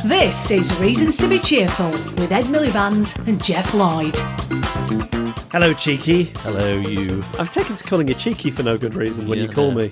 This is Reasons to be Cheerful with Ed Miliband and Jeff Lloyd. Hello, Cheeky. Hello, you. I've taken to calling you Cheeky for no good reason when you call me.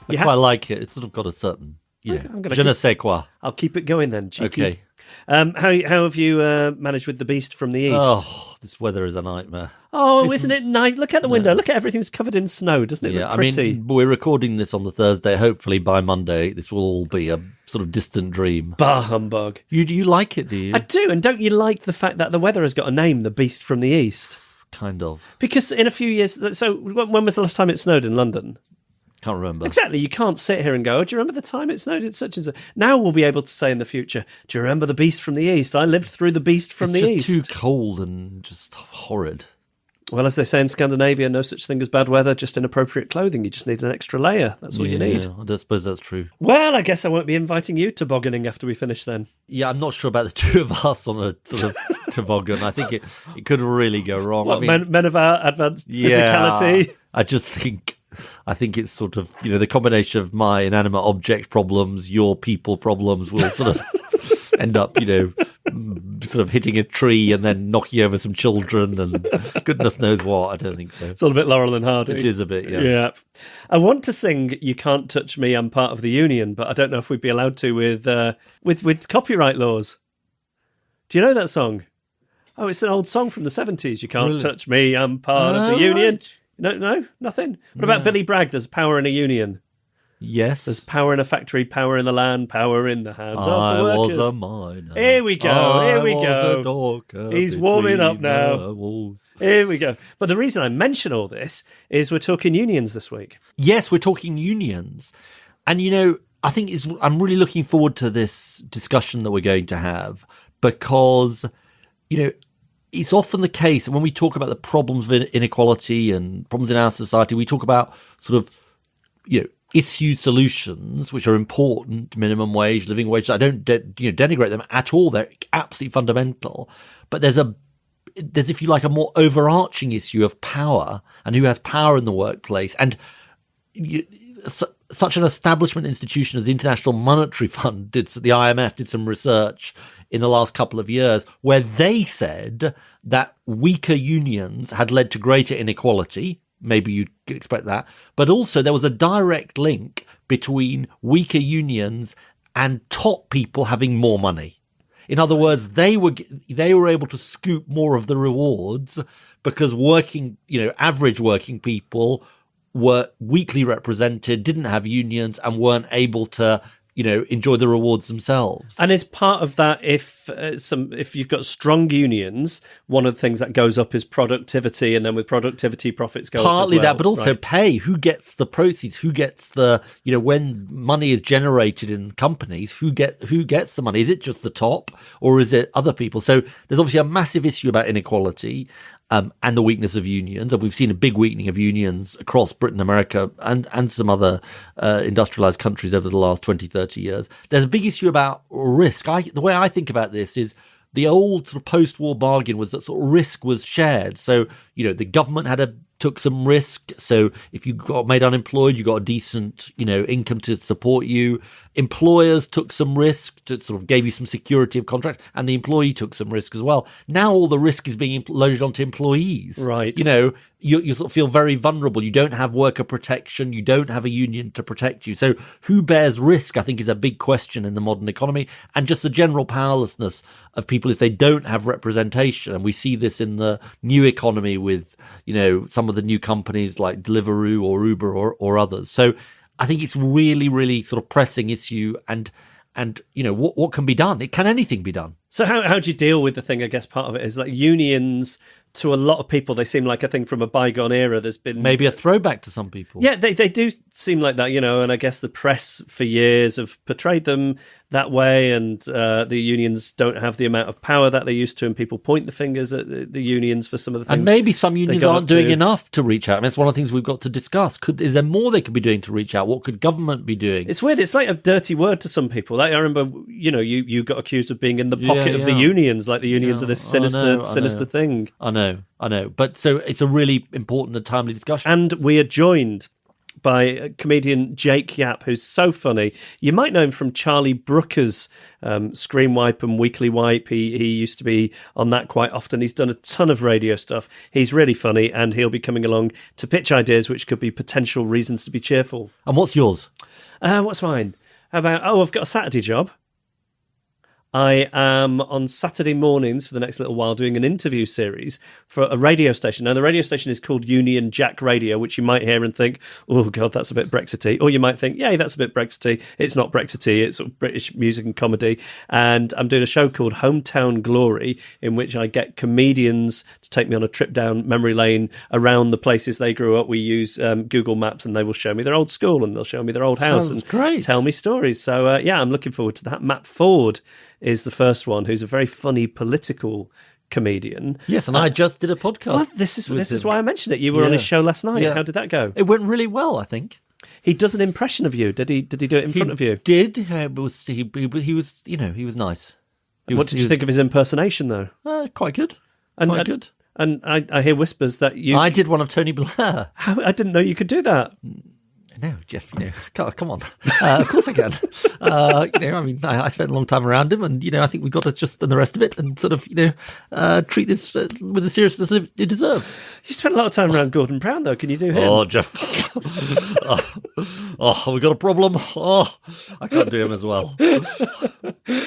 I quite like it. It's sort of got a certain, je ne sais quoi. I'll keep it going then, Cheeky. Okay. How have you managed with the beast from the east? Oh, this weather is a nightmare. Oh, isn't it nice? Look out the window. Look at everything's covered in snow. Doesn't it look pretty? I mean, we're recording this on the Thursday. Hopefully by Monday, this will all be a sort of distant dream. Bah humbug. You like it, do you? I do, and don't you like the fact that the weather has got a name, the beast from the east? Kind of. Because in a few years... So when was the last time it snowed in London? Can't remember. Exactly. You can't sit here and go, oh, do you remember the time it snowed in such and such? Now we'll be able to say in the future, do you remember the beast from the east? I lived through the beast from the east. It's just too cold and just horrid. Well, as they say in Scandinavia, no such thing as bad weather, just inappropriate clothing. You just need an extra layer. That's all you need. I don't suppose that's true. Well, I guess I won't be inviting you tobogganing after we finish then. Yeah, I'm not sure about the two of us on a sort of toboggan. I think it could really go wrong. What, men of our advanced physicality? I think it's sort of, the combination of my inanimate object problems, your people problems will sort of end up, sort of hitting a tree and then knocking over some children and goodness knows what. I don't think so. It's all a bit Laurel and Hardy. It is a bit, yeah. Yeah. I want to sing You Can't Touch Me, I'm Part of the Union, but I don't know if we'd be allowed to with copyright laws. Do you know that song? Oh, it's an old song from the 70s. You can't touch me, I'm part of the union. Right. No, nothing. What about Billy Bragg? There's power in a union. Yes. There's power in a factory, power in the land, power in the hands of the workers. I was a miner. Here we go. He's warming up now. Here we go. But the reason I mention all this is we're talking unions this week. Yes, we're talking unions. And, I think I'm really looking forward to this discussion that we're going to have because, it's often the case when we talk about the problems of inequality and problems in our society, we talk about sort of, issue solutions, which are important, minimum wage, living wage. I don't denigrate them at all. They're absolutely fundamental. But there's, if you like, a more overarching issue of power and who has power in the workplace. And such an establishment institution as the International Monetary Fund the IMF did some research in the last couple of years where they said that weaker unions had led to greater inequality. Maybe you'd expect that. But also there was a direct link between weaker unions and top people having more money. In other words, they were able to scoop more of the rewards because average working people were weakly represented, didn't have unions, and weren't able to, enjoy the rewards themselves. And is part of that if you've got strong unions, one of the things that goes up is productivity, and then with productivity, profits go up as well. Partly that, but also pay. Who gets the proceeds? Who gets the when money is generated in companies? Who gets the money? Is it just the top, or is it other people? So there's obviously a massive issue about inequality. And the weakness of unions. And we've seen a big weakening of unions across Britain, America, and some other industrialized countries over the last 20, 30 years. There's a big issue about risk. The way I think about this is the old sort of post-war bargain was that sort of risk was shared. So, the government took some risk. So if you got made unemployed, you got a decent, income to support you. Employers took some risk to sort of gave you some security of contract, and the employee took some risk as well. Now all the risk is being loaded onto employees. Right. You sort of feel very vulnerable. You don't have worker protection. You don't have a union to protect you. So who bears risk, I think, is a big question in the modern economy, and just the general powerlessness of people if they don't have representation. And we see this in the new economy with, some of the new companies like Deliveroo or Uber or others. So I think it's really, really sort of pressing issue and what can be done? Can anything be done? So how do you deal with the thing? I guess part of it is like unions. To a lot of people, they seem like a thing from a bygone era. There's been maybe a throwback to some people. Yeah, they do seem like that, and I guess the press for years have portrayed them that way, and the unions don't have the amount of power that they used to, and people point the fingers at the unions for some of the things. And maybe some unions aren't doing enough to reach out. I mean, it's one of the things we've got to discuss. Is there more they could be doing to reach out? What could government be doing? It's weird. It's like a dirty word to some people. Like I remember, you got accused of being in the pocket of the unions, like the unions are this sinister thing. I know. I know. But so it's a really important and timely discussion. And we are joined by comedian Jake Yap, who's so funny. You might know him from Charlie Brooker's Screen Wipe and Weekly Wipe. He used to be on that quite often. He's done a ton of radio stuff. He's really funny, and he'll be coming along to pitch ideas which could be potential reasons to be cheerful. And what's yours? What's mine? I've got a Saturday job. I am on Saturday mornings for the next little while doing an interview series for a radio station. Now, the radio station is called Union Jack Radio, which you might hear and think, oh, God, that's a bit Brexity. Or you might think, yeah, that's a bit Brexity. It's not Brexity. It's sort of British music and comedy. And I'm doing a show called Hometown Glory, in which I get comedians to take me on a trip down memory lane around the places they grew up. We use Google Maps, and they will show me their old school, and they'll show me their old house. Sounds and great. Tell me stories. So, yeah, I'm looking forward to that. Matt Ford is the first one, who's a very funny political comedian. Yes, and I just did a podcast. Well, this is why I mentioned it. You were on his show last night. Yeah. How did that go? It went really well, I think. He does an impression of you. Did he do it in front of you? Did. It was, he was, he was nice. What did you think of his impersonation, though? Quite good. Quite good. And I hear whispers that you... I did one of Tony Blair. I didn't know you could do that. No, Jeff, come on. Of course I can. I spent a long time around him, and, I think we've got to just done the rest of it and sort of, treat this with the seriousness it deserves. You spent a lot of time around Gordon Brown, though. Can you do him? Oh, Jeff. We got a problem. Oh, I can't do him as well.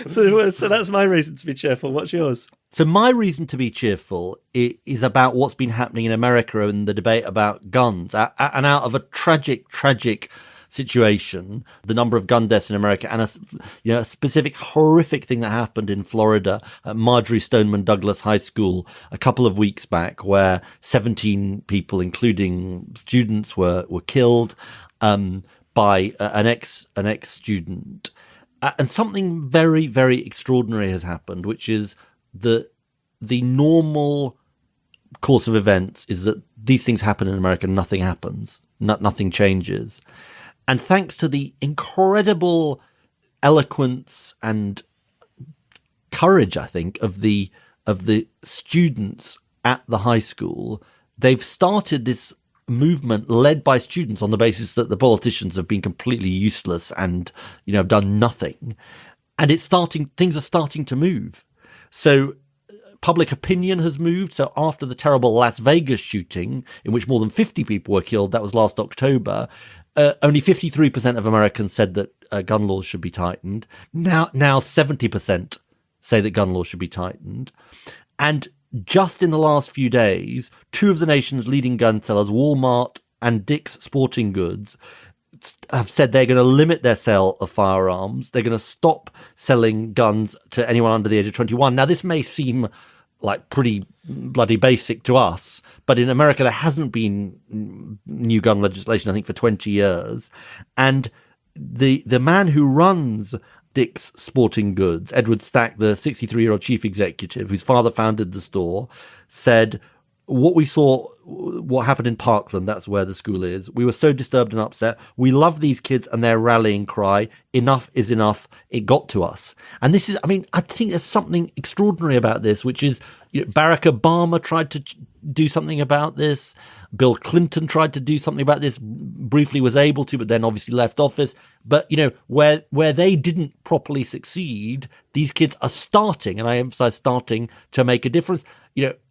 So that's my reason to be cheerful. What's yours? So my reason to be cheerful is about what's been happening in America and the debate about guns. And out of a tragic situation, the number of gun deaths in America, and a specific horrific thing that happened in Florida at Marjorie Stoneman Douglas High School a couple of weeks back, where 17 people, including students, were killed by an ex student. And something very, very extraordinary has happened, which is the normal course of events is that these things happen in America, nothing happens, nothing changes. And thanks to the incredible eloquence and courage, I think, of the students at the high school, they've started this movement led by students on the basis that the politicians have been completely useless and, have done nothing. And things are starting to move. So public opinion has moved. So after the terrible Las Vegas shooting, in which more than 50 people were killed, that was last October, only 53% of Americans said that gun laws should be tightened. Now 70% say that gun laws should be tightened. And just in the last few days, two of the nation's leading gun sellers, Walmart and Dick's Sporting Goods, have said they're going to limit their sale of firearms. They're going to stop selling guns to anyone under the age of 21. Now, this may seem like pretty bloody basic to us, but in America, there hasn't been new gun legislation, I think, for 20 years. And the man who runs Dick's Sporting Goods, Edward Stack, the 63-year-old chief executive, whose father founded the store, said, what happened in Parkland, that's where the school is. We were so disturbed and upset. We love these kids and their rallying cry. Enough is enough. It got to us. And this is, I think there's something extraordinary about this, which is Barack Obama tried to do something about this. Bill Clinton tried to do something about this, briefly was able to, but then obviously left office. But, where they didn't properly succeed, these kids are starting, and I emphasize starting, to make a difference.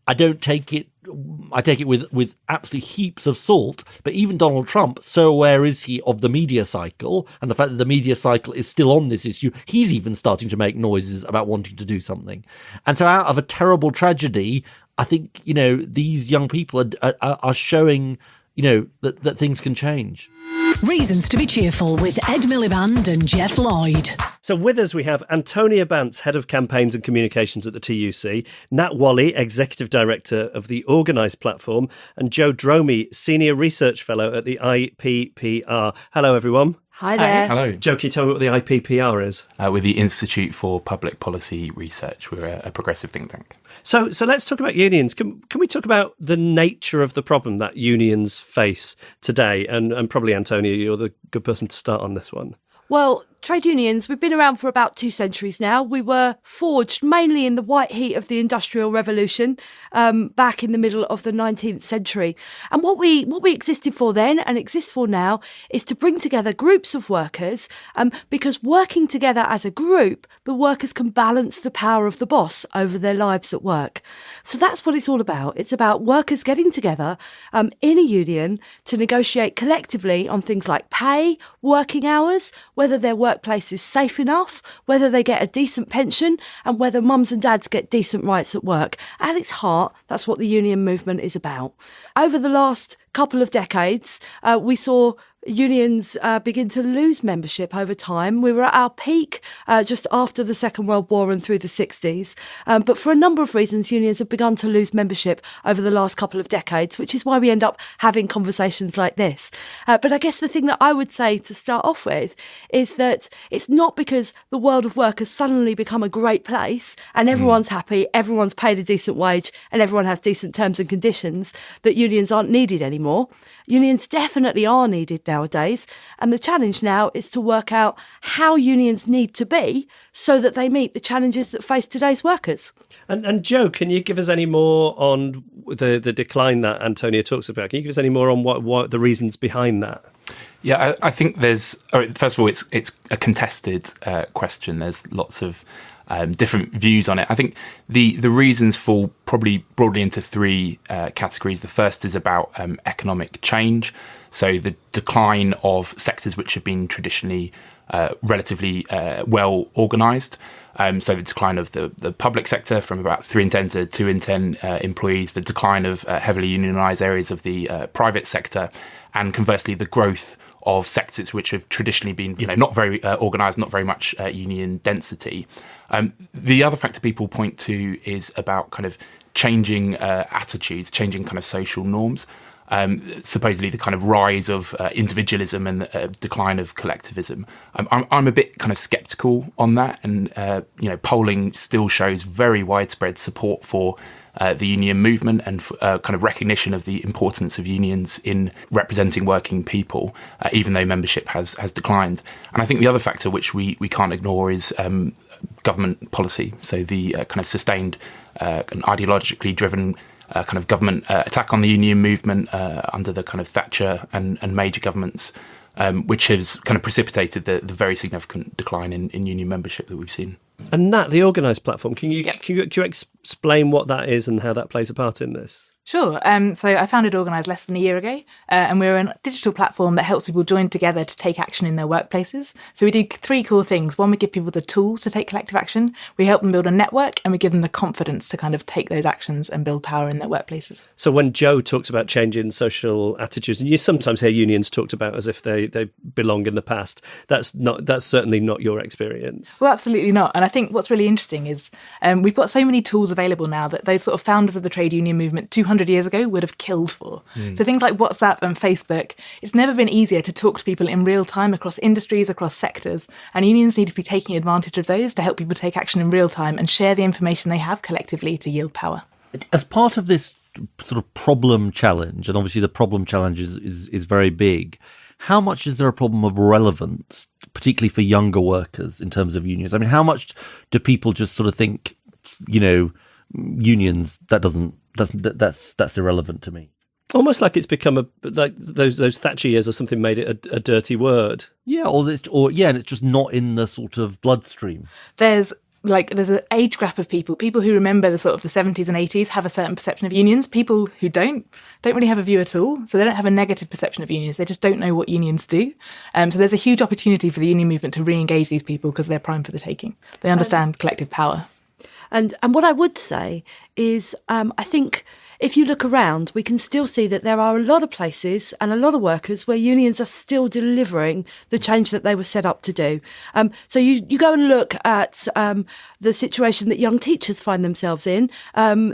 I take it with absolute heaps of salt, but even Donald Trump, so aware is he of the media cycle and the fact that the media cycle is still on this issue, he's even starting to make noises about wanting to do something. And so out of a terrible tragedy, I think, these young people are showing, that things can change. Reasons to be cheerful with Ed Miliband and Jeff Lloyd. So with us, we have Antonia Bantz, Head of Campaigns and Communications at the TUC, Nat Wally, Executive Director of the Organise platform, and Joe Dromey, Senior Research Fellow at the IPPR. Hello, everyone. Hi there. Hello. Joe, can you tell me what the IPPR is? We're the Institute for Public Policy Research. We're a progressive think tank. So let's talk about unions. Can we talk about the nature of the problem that unions face today? And probably, Antonia, you're the good person to start on this one. Well, Trade unions, we've been around for about 2 centuries now. We were forged mainly in the white heat of the Industrial Revolution back in the middle of the 19th century. And what we existed for then and exist for now is to bring together groups of workers because working together as a group, the workers can balance the power of the boss over their lives at work. So that's what it's all about. It's about workers getting together in a union to negotiate collectively on things like pay, working hours, whether their workplace is safe enough, whether they get a decent pension, and whether mums and dads get decent rights at work. At its heart, that's what the union movement is about. Over the last couple of decades, we saw unions begin to lose membership over time. We were at our peak just after the Second World War and through the 60s. But for a number of reasons, unions have begun to lose membership over the last couple of decades, which is why we end up having conversations like this. But I guess the thing that I would say to start off with is that it's not because the world of work has suddenly become a great place and everyone's happy, everyone's paid a decent wage and everyone has decent terms and conditions that unions aren't needed anymore. Unions definitely are needed nowadays, and the challenge now is to work out how unions need to be so that they meet the challenges that face today's workers. And Joe, can you give us any more on the decline that Antonia talks about? Can you give us any more on what the reasons behind that? Yeah, I think first of all, it's a contested question. There's lots of different views on it. I think the reasons fall probably broadly into 3 categories. The first is about economic change. So the decline of sectors which have been traditionally relatively well organised. So the decline of the public sector from about 3 in 10 to 2 in 10 employees, the decline of heavily unionised areas of the private sector, and conversely the growth of sectors which have traditionally been, not very organised, not very much union density. The other factor people point to is about kind of changing attitudes, changing kind of social norms. Supposedly the kind of rise of individualism and the decline of collectivism. I'm a bit kind of sceptical on that, and polling still shows very widespread support for the union movement and kind of recognition of the importance of unions in representing working people, even though membership has declined. And I think the other factor which we can't ignore is government policy. So the kind of sustained and ideologically driven kind of government attack on the union movement under the kind of Thatcher and major governments, which has kind of precipitated the very significant decline in union membership that we've seen. And Nat, the organised platform, can you explain what that is and how that plays a part in this? Sure. So I founded Organise less than a year ago, and we're a digital platform that helps people join together to take action in their workplaces. So we do 3 core things. One, we give people the tools to take collective action. We help them build a network, and we give them the confidence to kind of take those actions and build power in their workplaces. So when Joe talks about changing social attitudes, and you sometimes hear unions talked about as if they belong in the past, that's certainly not your experience. Well, absolutely not. And I think what's really interesting is we've got so many tools available now that those sort of founders of the trade union movement 200 years ago would have killed for. So things like WhatsApp and Facebook, it's never been easier to talk to people in real time across industries, across sectors, and unions need to be taking advantage of those to help people take action in real time and share the information they have collectively to yield power. As part of this sort of problem challenge, and obviously the problem challenge is very big, how much is there a problem of relevance, particularly for younger workers in terms of unions? I mean, how much do people just sort of think, unions, that's irrelevant to me? Almost like it's become like those Thatcher years or something made it a dirty word. Yeah, and it's just not in the sort of bloodstream. There's an age gap of people who remember the sort of the 70s and 80s have a certain perception of unions. People who don't really have a view at all. So they don't have a negative perception of unions. They just don't know what unions do. So there's a huge opportunity for the union movement to re-engage these people because they're primed for the taking. They understand collective power. And what I would say is I think if you look around, we can still see that there are a lot of places and a lot of workers where unions are still delivering the change that they were set up to do. So you go and look at the situation that young teachers find themselves in.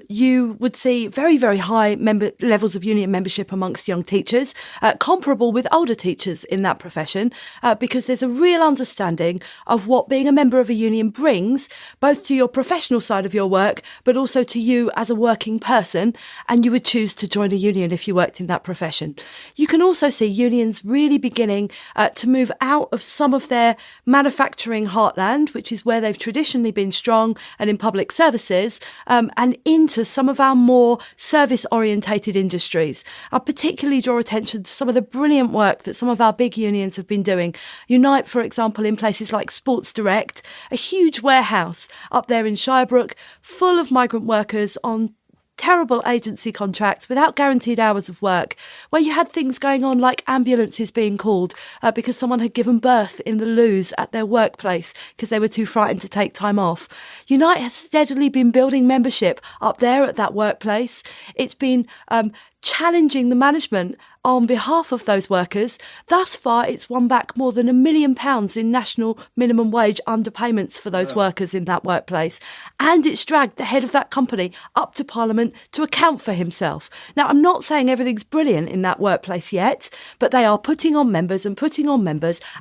You would see very, very high levels of union membership amongst young teachers, comparable with older teachers in that profession, because there's a real understanding of what being a member of a union brings, both to your professional side of your work, but also to you as a working person. and you would choose to join a union if you worked in that profession. You can also see unions really beginning to move out of some of their manufacturing heartland, which is where they've traditionally been strong and in public services, and into some of our more service-orientated industries. I particularly draw attention to some of the brilliant work that some of our big unions have been doing. Unite, for example, in places like Sports Direct, a huge warehouse up there in Shirebrook, full of migrant workers on terrible agency contracts without guaranteed hours of work, where you had things going on like ambulances being called because someone had given birth in the loos at their workplace because they were too frightened to take time off. Unite has steadily been building membership up there at that workplace. It's been challenging the management on behalf of those workers. Thus far, it's won back more than £1 million in national minimum wage underpayments for those workers in that workplace. And it's dragged the head of that company up to Parliament to account for himself. Now, I'm not saying everything's brilliant in that workplace yet, but they are putting on members.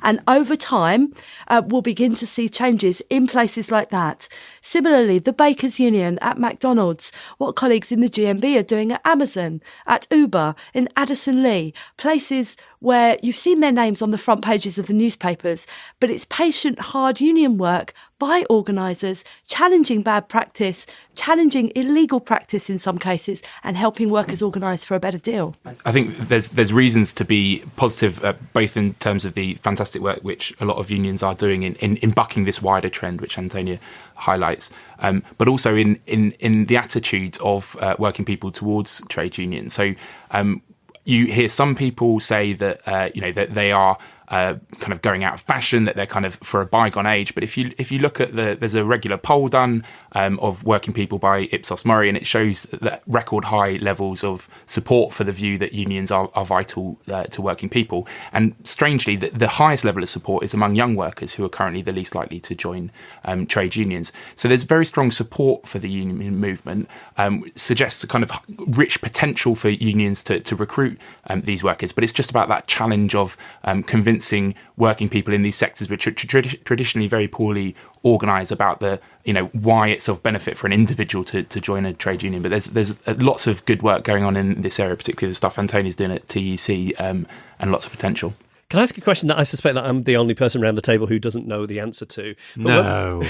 And over time, we'll begin to see changes in places like that. Similarly, the Bakers Union at McDonald's, what colleagues in the GMB are doing at Amazon, at Uber, in Addison Lee, places where you've seen their names on the front pages of the newspapers, but it's patient, hard union work by organisers, challenging bad practice, challenging illegal practice in some cases, and helping workers organise for a better deal. I think there's reasons to be positive, both in terms of the fantastic work which a lot of unions are doing in bucking this wider trend, which Antonia highlights, but also in the attitudes of working people towards trade unions. So you hear some people say that that they are kind of going out of fashion, that they're kind of for a bygone age. But if you look at there's a regular poll done of working people by Ipsos Mori, and it shows that record high levels of support for the view that unions are vital to working people. And strangely, the highest level of support is among young workers, who are currently the least likely to join trade unions. So there's very strong support for the union movement, suggests a kind of rich potential for unions to recruit these workers. But it's just about that challenge of convincing working people in these sectors, which are traditionally very poorly organised, about why it's of benefit for an individual to join a trade union. But there's lots of good work going on in this area, particularly the stuff Antonia's doing at TEC, and lots of potential. Can I ask a question that I suspect that I'm the only person around the table who doesn't know the answer to? No.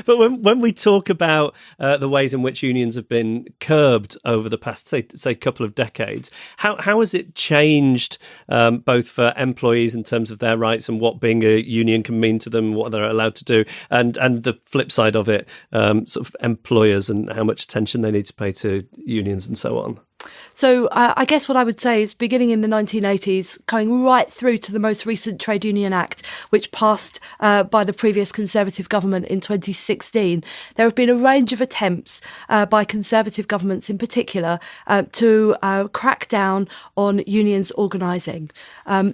But when we talk about the ways in which unions have been curbed over the past, say couple of decades, how has it changed both for employees in terms of their rights and what being a union can mean to them, what they're allowed to do, and the flip side of it, sort of employers and how much attention they need to pay to unions and so on? So I guess what I would say is, beginning in the 1980s, going right through to the most recent Trade Union Act, which passed by the previous Conservative government in 2016, there have been a range of attempts by Conservative governments in particular to crack down on unions organising.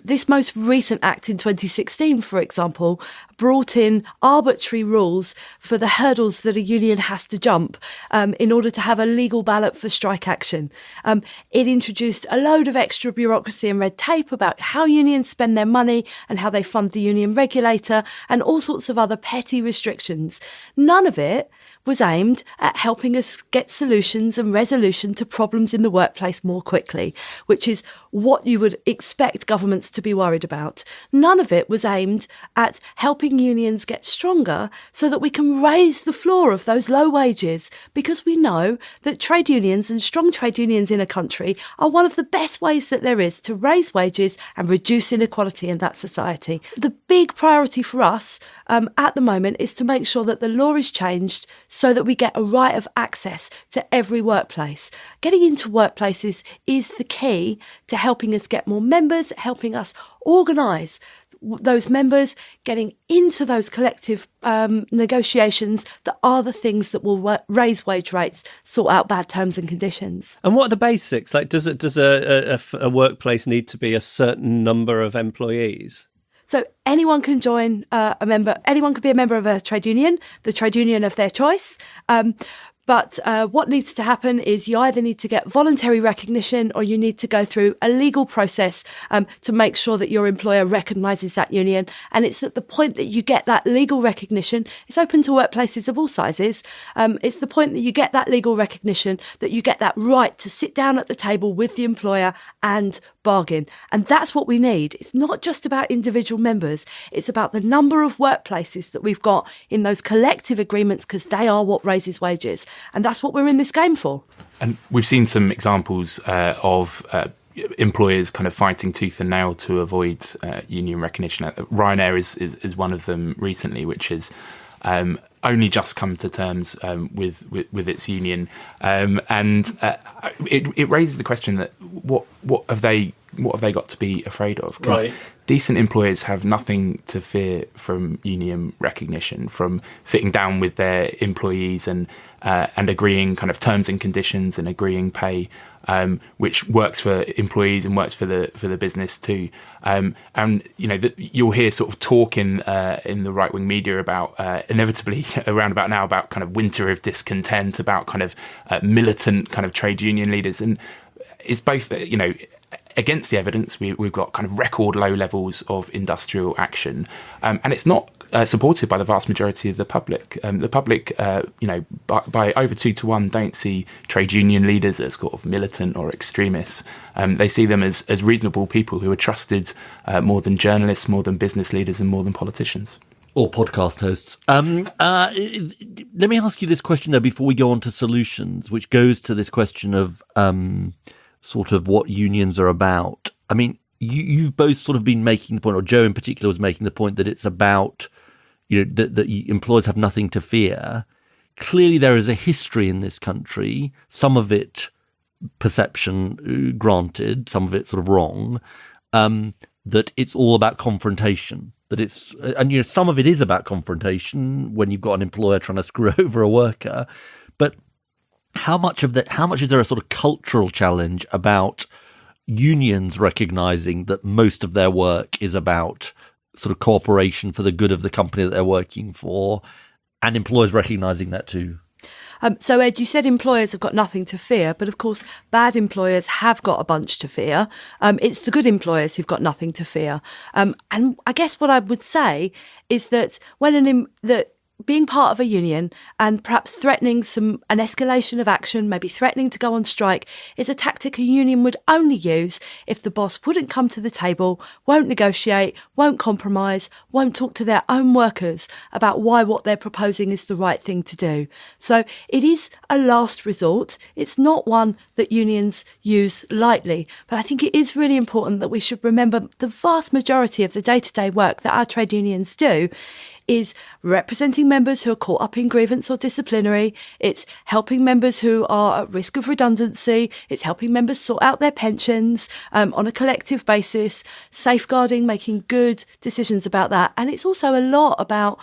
This most recent act in 2016, for example, brought in arbitrary rules for the hurdles that a union has to jump in order to have a legal ballot for strike action. It introduced a load of extra bureaucracy and red tape about how unions spend their money and how they fund the union regulator, and all sorts of other petty restrictions. None of it was aimed at helping us get solutions and resolution to problems in the workplace more quickly, which is what you would expect governments to be worried about. None of it was aimed at helping unions get stronger so that we can raise the floor of those low wages, because we know that trade unions and strong trade unions in a country are one of the best ways that there is to raise wages and reduce inequality in that society. The big priority for us at the moment is to make sure that the law is changed so that we get a right of access to every workplace. Getting into workplaces is the key to helping us get more members, helping us organise those members, getting into those collective negotiations that are the things that will raise wage rates, sort out bad terms and conditions. And what are the basics? Like, does a workplace need to be a certain number of employees? So anyone can join anyone could be a member of a trade union, the trade union of their choice. But what needs to happen is you either need to get voluntary recognition or you need to go through a legal process to make sure that your employer recognises that union. And it's at the point that you get that legal recognition, it's open to workplaces of all sizes. It's the point that you get that legal recognition that you get that right to sit down at the table with the employer and bargain. And that's what we need. It's not just about individual members. It's about the number of workplaces that we've got in those collective agreements, because they are what raises wages. And that's what we're in this game for. And we've seen some examples of employers kind of fighting tooth and nail to avoid union recognition. Ryanair is one of them recently, which has only just come to terms with its union, and it raises the question that what have they got to be afraid of? Because decent employers have nothing to fear from union recognition, from sitting down with their employees and agreeing kind of terms and conditions and agreeing pay, which works for employees and works for the business too. And you'll hear sort of talk in the right wing media about inevitably around about now about kind of winter of discontent, about kind of militant kind of trade union leaders, and it's both against the evidence. We've got kind of record low levels of industrial action, and it's not supported by the vast majority of the public. The public, by over 2-1, don't see trade union leaders as sort of militant or extremists. They see them as reasonable people who are trusted more than journalists, more than business leaders, and more than politicians. Or podcast hosts. Let me ask you this question, though, before we go on to solutions, which goes to this question of sort of what unions are about. I mean, you've both sort of been making the point, or Joe in particular was making the point, that it's about, that employers have nothing to fear. Clearly, there is a history in this country, some of it perception granted, some of it sort of wrong, that it's all about confrontation. That it's, and some of it is about confrontation when you've got an employer trying to screw over a worker, but how much is there a sort of cultural challenge about unions recognizing that most of their work is about sort of cooperation for the good of the company that they're working for, and employers recognizing that too? So, Ed, you said employers have got nothing to fear, but of course, bad employers have got a bunch to fear. It's the good employers who've got nothing to fear. And I guess what I would say is that that being part of a union and perhaps threatening an escalation of action, maybe threatening to go on strike, is a tactic a union would only use if the boss wouldn't come to the table, won't negotiate, won't compromise, won't talk to their own workers about why what they're proposing is the right thing to do. So it is a last resort. It's not one that unions use lightly, but I think it is really important that we should remember the vast majority of the day-to-day work that our trade unions do is representing members who are caught up in grievance or disciplinary. It's helping members who are at risk of redundancy. It's helping members sort out their pensions on a collective basis, safeguarding, making good decisions about that. And it's also a lot about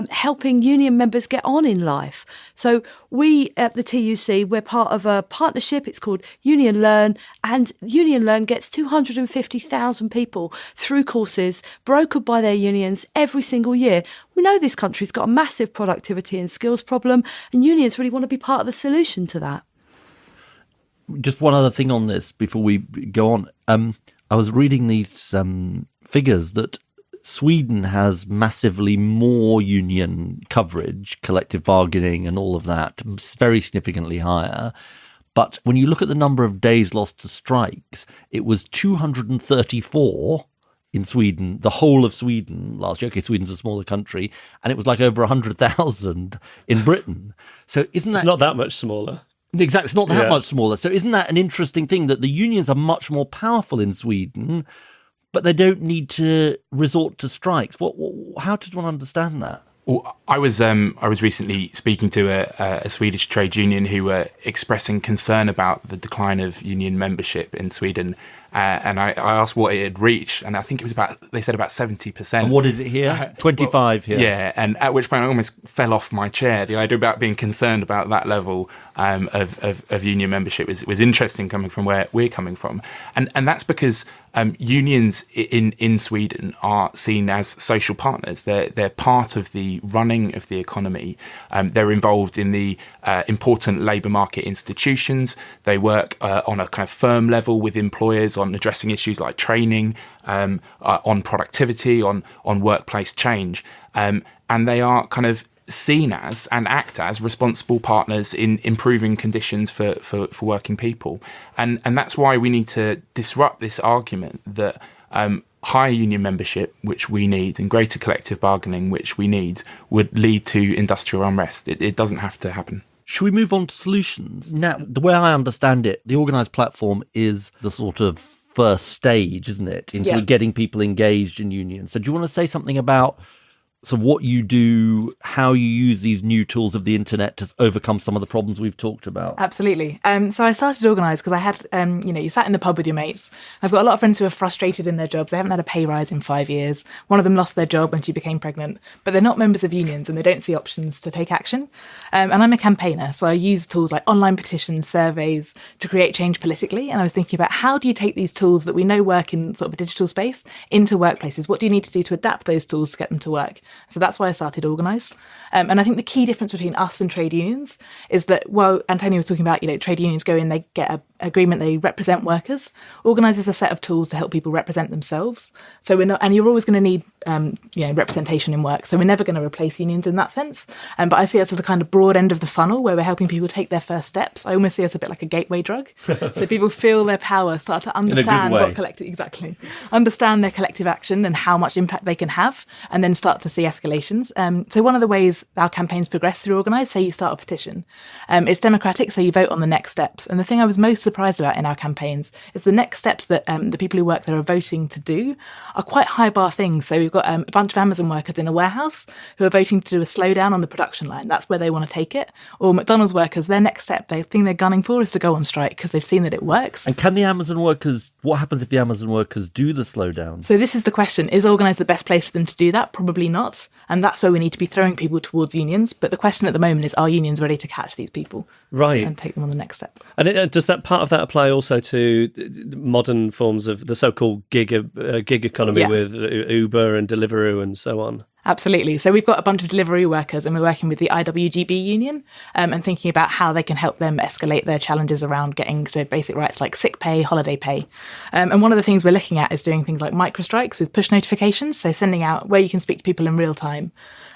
helping union members get on in life. So we at the TUC, we're part of a partnership. It's called Union Learn, and Union Learn gets 250,000 people through courses brokered by their unions every single year. We know this country's got a massive productivity and skills problem, and unions really want to be part of the solution to that. Just one other thing on this before we go on. I was reading these figures that Sweden has massively more union coverage, collective bargaining and all of that, very significantly higher. But when you look at the number of days lost to strikes, it was 234 in Sweden, the whole of Sweden last year. Okay, Sweden's a smaller country, and it was like over 100,000 in Britain. So isn't that... It's not that much smaller. Exactly, it's not that much smaller. So isn't that an interesting thing, that the unions are much more powerful in Sweden, but they don't need to resort to strikes? How does one understand that? Well, I was recently speaking to a Swedish trade union who were expressing concern about the decline of union membership in Sweden, and I asked what it had reached, and I think it was they said about 70%. And what is it here? 25 here. Yeah, and at which point I almost fell off my chair. The idea about being concerned about that level of union membership was interesting, coming from where we're coming from. And that's because unions in Sweden are seen as social partners. They're part of the running of the economy. They're involved in the important labour market institutions. They work on a kind of firm level with employers on addressing issues like training, on productivity, on workplace change. And they are kind of seen as and act as responsible partners in improving conditions for working people. And that's why we need to disrupt this argument that higher union membership, which we need, and greater collective bargaining, which we need, would lead to industrial unrest. It doesn't have to happen. Should we move on to solutions? Now, the way I understand it, the organised platform is the sort of first stage, isn't it, in sort of getting people engaged in unions. So do you want to say something about sort of what you do, how you use these new tools of the internet to overcome some of the problems we've talked about? Absolutely. So I started Organise because I had, you sat in the pub with your mates. I've got a lot of friends who are frustrated in their jobs. They haven't had a pay rise in 5 years. One of them lost their job when she became pregnant, but they're not members of unions and they don't see options to take action. And I'm a campaigner, so I use tools like online petitions, surveys to create change politically. And I was thinking about, how do you take these tools that we know work in sort of a digital space into workplaces? What do you need to do to adapt those tools to get them to work? So that's why I started Organise. And I think the key difference between us and trade unions is that, well, Antonio was talking about, trade unions go in, they get an agreement, they represent workers. Organise is a set of tools to help people represent themselves. So we're not, and you're always going to need, representation in work. So we're never going to replace unions in that sense. But I see us as the kind of broad end of the funnel where we're helping people take their first steps. I almost see us a bit like a gateway drug. So people feel their power, start to understand understand their collective action and how much impact they can have, and then start to see escalations. So one of the ways our campaigns progress through Organise, say you start a petition. It's democratic, so you vote on the next steps. And the thing I was most surprised about in our campaigns is the next steps that the people who work there are voting to do are quite high bar things. So we've got a bunch of Amazon workers in a warehouse who are voting to do a slowdown on the production line. That's where they want to take it. Or McDonald's workers, their next step, they think they're gunning for is to go on strike because they've seen that it works. And can the Amazon workers, what happens if the Amazon workers do the slowdown? So this is the question. Is Organise the best place for them to do that? Probably not. And that's where we need to be throwing people towards unions. But the question at the moment is, are unions ready to catch these people? Right. And take them on the next step? And does that part of that apply also to modern forms of the so-called gig economy with Uber and Deliveroo and so on? Absolutely. So we've got a bunch of delivery workers and we're working with the IWGB union and thinking about how they can help them escalate their challenges around getting basic rights like sick pay, holiday pay. And one of the things we're looking at is doing things like micro strikes with push notifications. So sending out where you can speak to people in real time.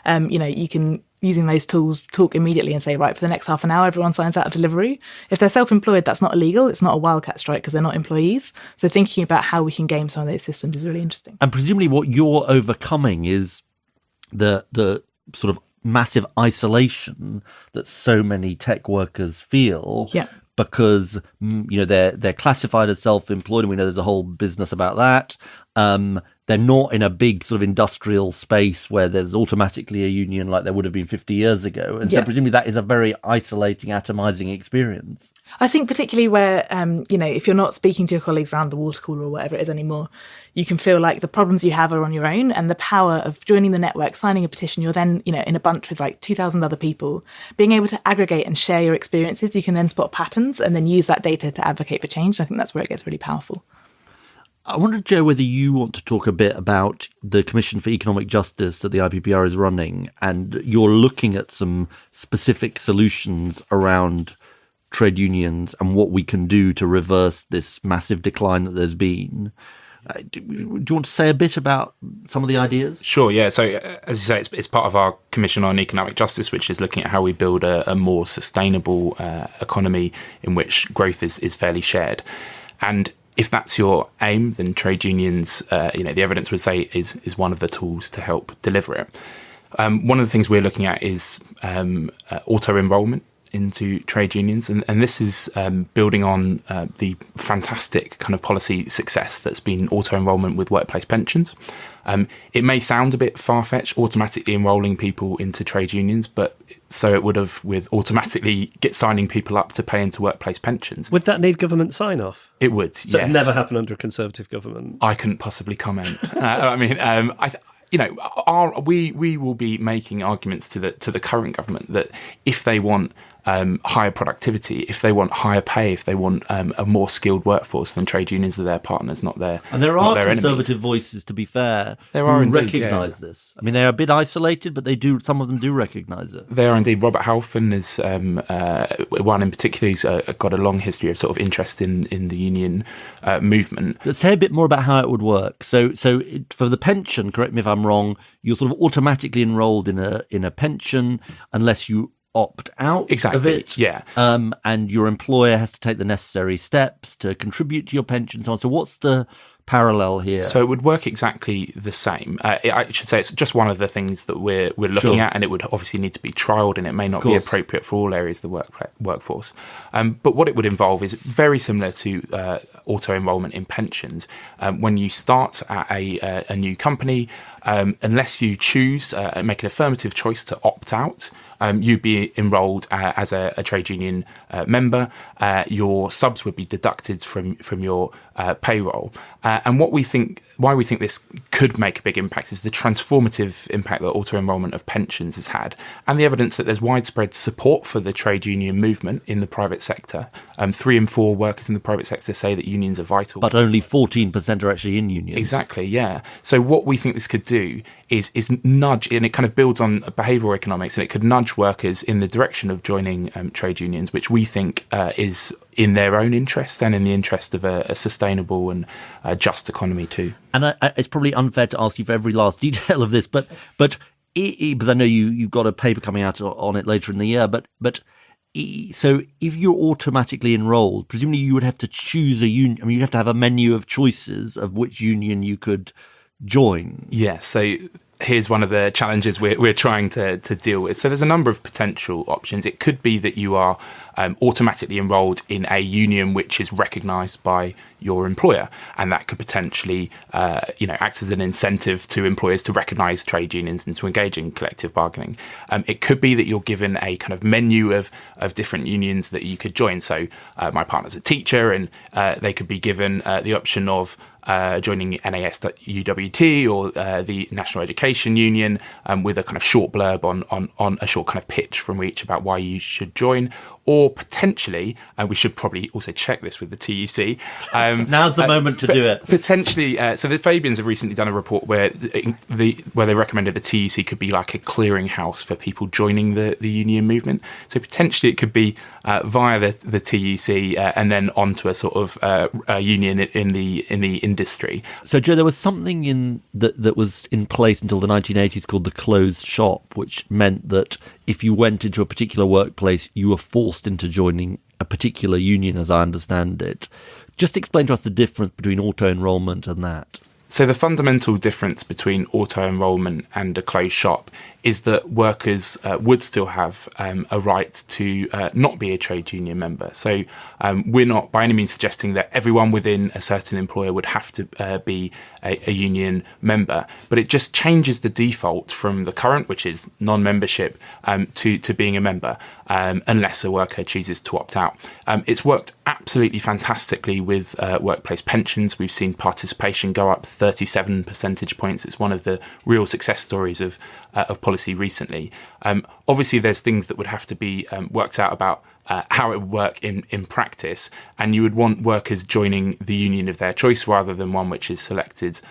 You can, using those tools, talk immediately and say, right, for the next half an hour, everyone signs out of Deliveroo. If they're self-employed, that's not illegal. It's not a wildcat strike because they're not employees. So thinking about how we can game some of those systems is really interesting. And presumably what you're overcoming is the sort of massive isolation that so many tech workers feel because they're classified as self-employed, and we know there's a whole business about that. They're not in a big sort of industrial space where there's automatically a union like there would have been 50 years ago. And so presumably that is a very isolating, atomizing experience. I think particularly where, if you're not speaking to your colleagues around the water cooler or whatever it is anymore, you can feel like the problems you have are on your own, and the power of joining the network, signing a petition, you're then, in a bunch with like 2,000 other people, being able to aggregate and share your experiences, you can then spot patterns and then use that data to advocate for change. I think that's where it gets really powerful. I wondered, Joe, whether you want to talk a bit about the Commission for Economic Justice that the IPPR is running, and you're looking at some specific solutions around trade unions and what we can do to reverse this massive decline that there's been. Do you want to say a bit about some of the ideas? Sure, yeah. So as you say, it's part of our Commission on Economic Justice, which is looking at how we build a more sustainable economy in which growth is fairly shared. And if that's your aim, then trade unions, the evidence would say is one of the tools to help deliver it. One of the things we're looking at is auto-enrolment. into trade unions, and this is building on the fantastic kind of policy success that's been auto-enrolment with workplace pensions. It may sound a bit far-fetched, automatically enrolling people into trade unions, but so it would have with automatically signing people up to pay into workplace pensions. Would that need government sign-off? It would, So yes. it never happened under a Conservative government? I couldn't possibly comment. We will be making arguments to the current government that if they want higher productivity, if they want higher pay, if they want a more skilled workforce, then trade unions are their partners, not their And there not are their Conservative enemies. voices, to be fair, There are who indeed, recognise this. I mean, they're a bit isolated, but some of them do recognise it. They are indeed. Robert Halfon is one in particular who's got a long history of sort of interest in the union movement. Let's say a bit more about how it would work. So for the pension, correct me if I'm wrong, you're sort of automatically enrolled in a pension unless you opt out of it. Yeah. And your employer has to take the necessary steps to contribute to your pension and so on. So what's the parallel here? So it would work exactly the same. I should say it's just one of the things that we're looking Sure. at, and it would obviously need to be trialled, and it may not be appropriate for all areas of the workforce. But what it would involve is very similar to auto-enrolment in pensions. When you start at a new company, unless you choose and make an affirmative choice to opt out, you'd be enrolled as a trade union member. Your subs would be deducted from your payroll. And why we think this could make a big impact is the transformative impact that auto-enrolment of pensions has had, and the evidence that there's widespread support for the trade union movement in the private sector. 3 in 4 workers in the private sector say that unions are vital. But only 14% are actually in unions. Exactly, yeah. So what we think this could do is nudge, and it kind of builds on behavioural economics, and it could nudge workers in the direction of joining trade unions, which we think is in their own interest and in the interest of a sustainable and just economy too. And it's probably unfair to ask you for every last detail of this, but because I know you've got a paper coming out on it later in the year, so if you're automatically enrolled, presumably you would have to choose a union. I mean, you'd have to have a menu of choices of which union you could join. Yeah, so here's one of the challenges we're trying to deal with. So there's a number of potential options. It could be that you are automatically enrolled in a union which is recognised by your employer, and that could potentially act as an incentive to employers to recognise trade unions and to engage in collective bargaining. It could be that you're given a kind of menu of different unions that you could join. So my partner's a teacher, and they could be given the option of joining NASUWT or the National Education Union with a kind of short blurb on a short kind of pitch from each about why you should join. Or potentially, and we should probably also check this with the TUC. Now's the moment to do it. Potentially, so the Fabians have recently done a report where they recommended the TUC could be like a clearinghouse for people joining the union movement. So potentially it could be via the TUC and then onto a sort of a union in the industry. So, Joe, there was something that was in place until the 1980s called the closed shop, which meant that if you went into a particular workplace, you were forced into joining a particular union, as I understand it. Just explain to us the difference between auto-enrolment and that. So the fundamental difference between auto-enrolment and a closed shop is that workers would still have a right to not be a trade union member. So we're not by any means suggesting that everyone within a certain employer would have to be a union member, but it just changes the default from the current, which is non-membership, to being a member, unless a worker chooses to opt out. It's worked absolutely fantastically with workplace pensions. We've seen participation go up 37 percentage points. It's one of the real success stories of policy recently. Obviously, there's things that would have to be worked out about how it would work in practice, and you would want workers joining the union of their choice rather than one which is selected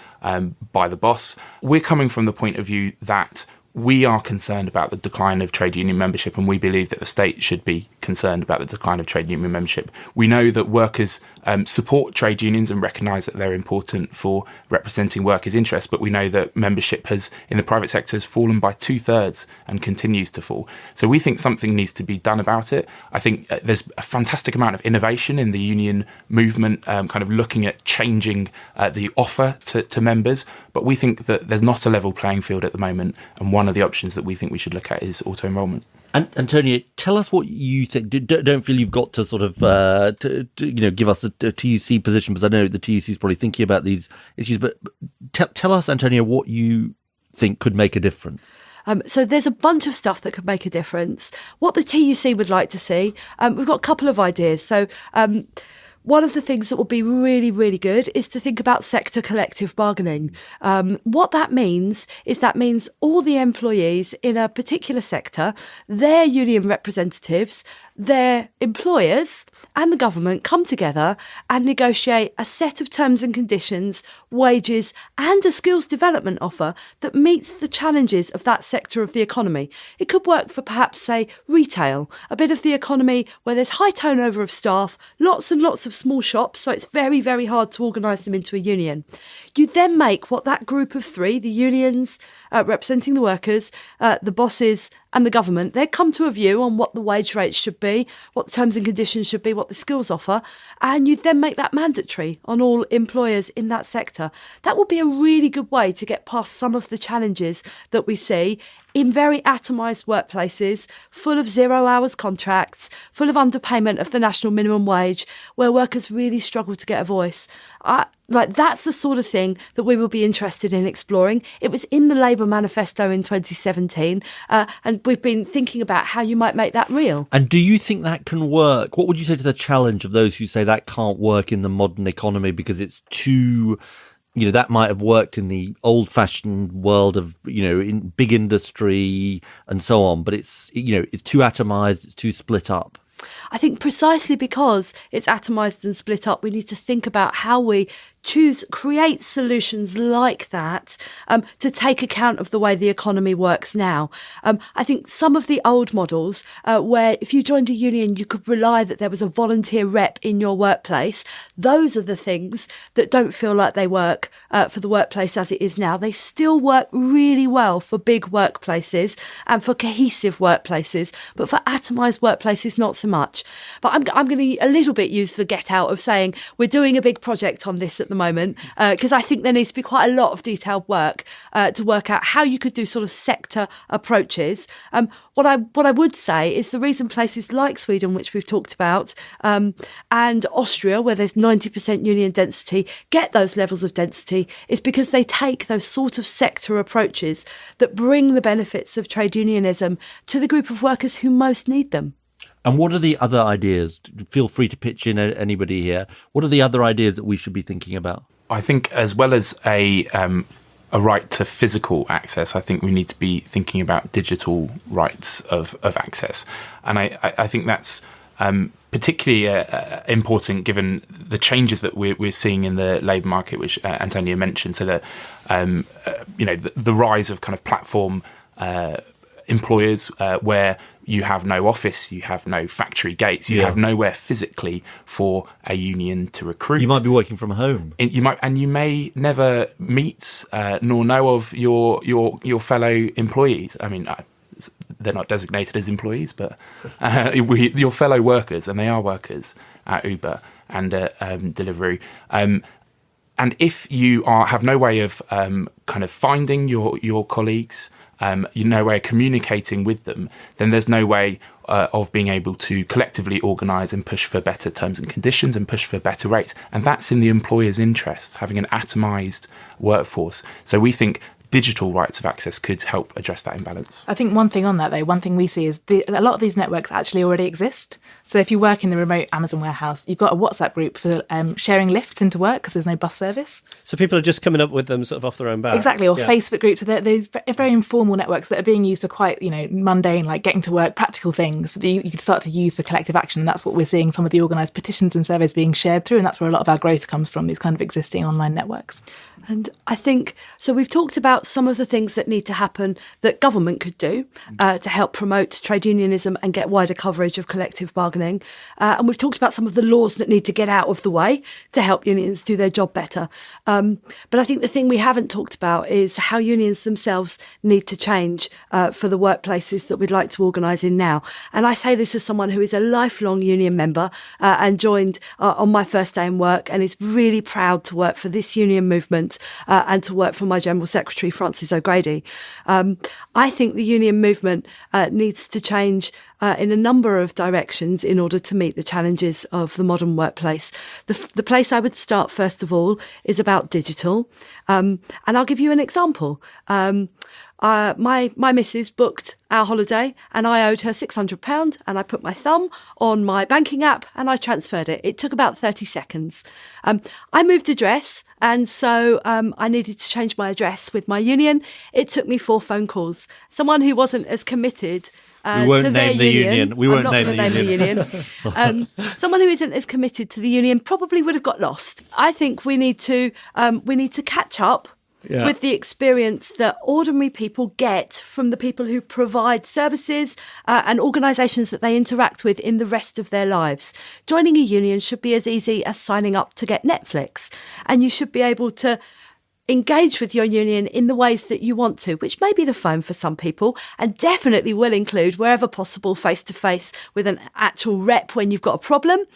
by the boss. We're coming from the point of view that we are concerned about the decline of trade union membership, and we believe that the state should be concerned about the decline of trade union membership. We know that workers support trade unions and recognise that they're important for representing workers' interests, but we know that membership in the private sector has fallen by 2/3 and continues to fall. So we think something needs to be done about it. I think there's a fantastic amount of innovation in the union movement, kind of looking at changing the offer to members, but we think that there's not a level playing field at the moment, and one one of the options that we think we should look at is auto-enrolment. And Antonia, tell us what you think. Don't feel you've got to sort of give us a TUC position, because I know the TUC is probably thinking about these issues. But tell us, Antonia, what you think could make a difference. So there's a bunch of stuff that could make a difference. What the TUC would like to see, we've got a couple of ideas. So one of the things that will be really, really good is to think about sector collective bargaining. What that means is all the employees in a particular sector, their union representatives, their employers and the government come together and negotiate a set of terms and conditions, wages and a skills development offer that meets the challenges of that sector of the economy. It could work for perhaps, say, retail, a bit of the economy where there's high turnover of staff, lots and lots of small shops, so it's very, very hard to organise them into a union. You then make what that group of three, the unions representing the workers, the bosses and the government, they come to a view on what the wage rates should be, what the terms and conditions should be, what the skills offer, and you then make that mandatory on all employers in that sector. That would be a really good way to get past some of the challenges that we see in very atomised workplaces, full of 0 hours contracts, full of underpayment of the national minimum wage, where workers really struggle to get a voice. That's the sort of thing that we will be interested in exploring. It was in the Labour manifesto in 2017, and we've been thinking about how you might make that real. And do you think that can work? What would you say to the challenge of those who say that can't work in the modern economy because it's too... that might have worked in the old-fashioned world of, in big industry and so on, but it's too atomized, it's too split up. I think precisely because it's atomised and split up, we need to think about how we create solutions like that to take account of the way the economy works now. I think some of the old models where if you joined a union, you could rely that there was a volunteer rep in your workplace. Those are the things that don't feel like they work for the workplace as it is now. They still work really well for big workplaces and for cohesive workplaces, but for atomised workplaces, not so much. But I'm going to a little bit use the get out of saying we're doing a big project on this at the moment, because I think there needs to be quite a lot of detailed work to work out how you could do sort of sector approaches. What I would say is the reason places like Sweden, which we've talked about, and Austria, where there's 90% union density, get those levels of density is because they take those sort of sector approaches that bring the benefits of trade unionism to the group of workers who most need them. And what are the other ideas? Feel free to pitch in, anybody here. What are the other ideas that we should be thinking about? I think as well as a right to physical access, I think we need to be thinking about digital rights of access. And I think that's particularly important given the changes that we're seeing in the labour market, which Antonia mentioned. So that, the rise of kind of platform employers where you have no office, you have no factory gates, you have nowhere physically for a union to recruit. You might be working from home. You may never meet nor know of your fellow employees. I mean, they're not designated as employees, but your fellow workers, and they are workers at Uber and Deliveroo. And if you have no way of kind of finding your colleagues, no way of communicating with them, then there's no way of being able to collectively organise and push for better terms and conditions and push for better rates. And that's in the employer's interests, having an atomised workforce. So we think digital rights of access could help address that imbalance. I think one thing on that, though, one thing we see is a lot of these networks actually already exist. So if you work in the remote Amazon warehouse, you've got a WhatsApp group for sharing lifts into work because there's no bus service. So people are just coming up with them sort of off their own bat. Exactly, or Facebook groups. So there's very informal networks that are being used for quite, mundane, like getting to work, practical things that you could start to use for collective action. And that's what we're seeing some of the organised petitions and surveys being shared through. And that's where a lot of our growth comes from, these kind of existing online networks. And I think, so we've talked about some of the things that need to happen that government could do to help promote trade unionism and get wider coverage of collective bargaining. And we've talked about some of the laws that need to get out of the way to help unions do their job better. But I think the thing we haven't talked about is how unions themselves need to change for the workplaces that we'd like to organise in now. And I say this as someone who is a lifelong union member and joined on my first day in work and is really proud to work for this union movement and to work for my General Secretary, Frances O'Grady. I think the union movement needs to change in a number of directions in order to meet the challenges of the modern workplace. The place I would start, first of all, is about digital. And I'll give you an example. My missus booked our holiday and I owed her £600, and I put my thumb on my banking app and I transferred it. It took about 30 seconds. I moved address, and so I needed to change my address with my union. It took me 4 phone calls. Someone who wasn't as committed we won't to name their the union. We won't name the union. Someone who isn't as committed to the union probably would have got lost. I think we need to catch up with the experience that ordinary people get from the people who provide services and organisations that they interact with in the rest of their lives. Joining a union should be as easy as signing up to get Netflix, and you should be able to engage with your union in the ways that you want to, which may be the phone for some people, and definitely will include, wherever possible, face-to-face with an actual rep when you've got a problem,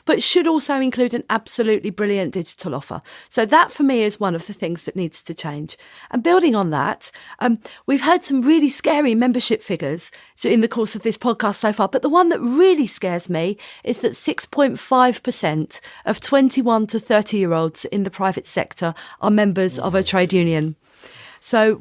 but should also include an absolutely brilliant digital offer. So that, for me, is one of the things that needs to change. And building on that, we've heard some really scary membership figures in the course of this podcast so far, but the one that really scares me is that 6.5% of 21 to 30-year-olds in the private sector are members of a trade union. So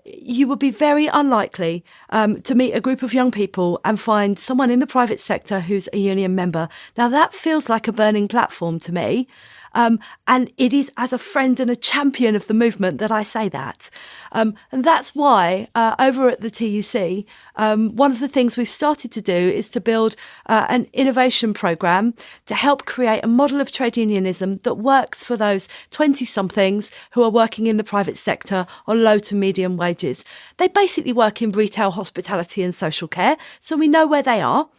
you would be very unlikely to meet a group of young people and find someone in the private sector who's a union member. Now, that feels like a burning platform to me. And it is as a friend and a champion of the movement that I say that. And that's why over at the TUC, one of the things we've started to do is to build an innovation programme to help create a model of trade unionism that works for those 20-somethings who are working in the private sector on low to medium wages. They basically work in retail, hospitality and social care, so we know where they are.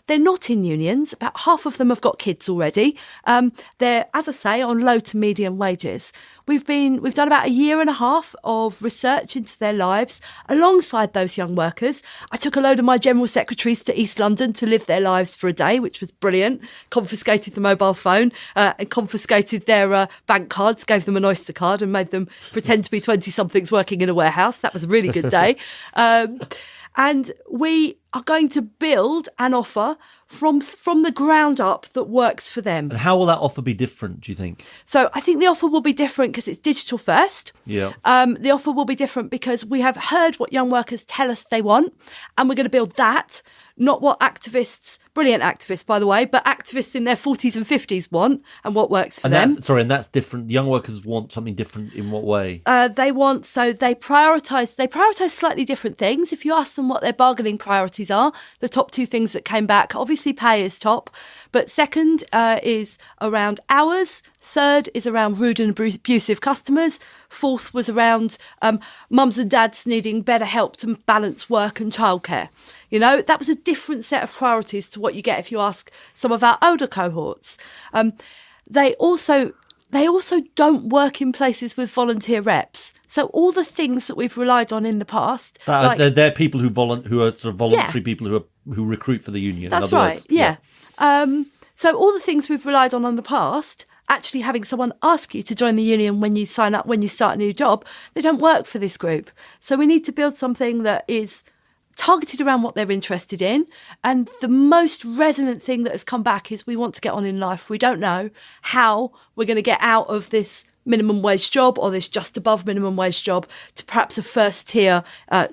They're not in unions. About half of them have got kids already. They're, as I say, on low to medium wages. We've done about 1.5 years of research into their lives alongside those young workers. I took a load of my general secretaries to East London to live their lives for a day, which was brilliant. Confiscated the mobile phone and confiscated their bank cards, gave them an Oyster card and made them pretend to be 20-somethings working in a warehouse. That was a really good day. And we are going to build an offer from the ground up that works for them. And how will that offer be different, do you think? So I think the offer will be different because it's digital first. Yeah. The offer will be different because we have heard what young workers tell us they want, and we're going to build that, not what activists, brilliant activists, by the way, but activists in their 40s and 50s want and what works for them. And that's different. Young workers want something different in what way? They prioritise slightly different things. If you ask them what their bargaining priorities are, the top 2 things that came back, obviously pay is top, but second is around hours, third is around rude and abusive customers, fourth was around mums and dads needing better help to balance work and childcare. You know, that was a different set of priorities to what you get if you ask some of our older cohorts. They also don't work in places with volunteer reps. So all the things that we've relied on in the past, they're people who are sort of voluntary people who recruit for the union. That's in other right. words. Yeah. So all the things we've relied on in the past, actually having someone ask you to join the union when you sign up, when you start a new job, they don't work for this group. So we need to build something that is targeted around what they're interested in. And the most resonant thing that has come back is we want to get on in life. We don't know how we're going to get out of this minimum wage job or this just above minimum wage job to perhaps a first tier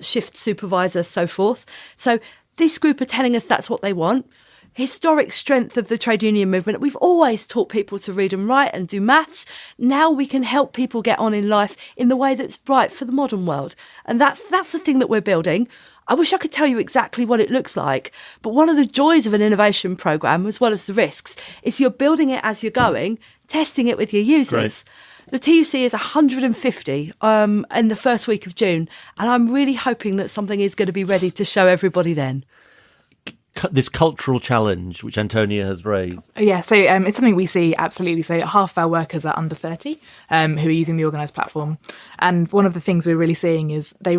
shift supervisor, so forth. So this group are telling us that's what they want. Historic strength of the trade union movement. We've always taught people to read and write and do maths. Now we can help people get on in life in the way that's right for the modern world. And that's the thing that we're building. I wish I could tell you exactly what it looks like, but one of the joys of an innovation programme, as well as the risks, is you're building it as you're going, testing it with your users. Great. The TUC is 150 in the first week of June, and I'm really hoping that something is going to be ready to show everybody then. This cultural challenge which Antonia has raised. Yeah, so it's something we see absolutely. So half of our workers are under 30 who are using the organised platform. And one of the things we're really seeing is they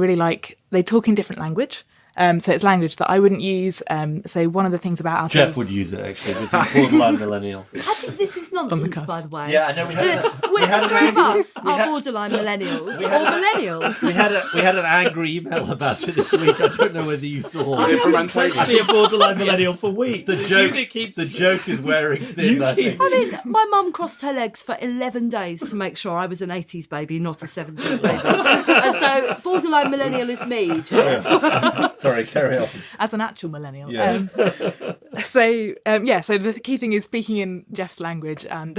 talk in different language. So it's language that I wouldn't use. So one of the things about our Jeff tools- would use it, actually. This is borderline millennial. I think this is nonsense, by the way. Yeah, I know. The three of us are borderline millennials or millennials. We had an angry email about it this week. I don't know whether you saw it. From Antonio. Be a borderline millennial for weeks. The It's joke, you that keeps the joke is wearing thin, I think. I mean, my mum crossed her legs for 11 days to make sure I was an 80s baby, not a 70s baby. And so borderline millennial is me, Jeff. Sorry, carry on. as an actual millennial. Yeah. So the key thing is speaking in Jeff's language, and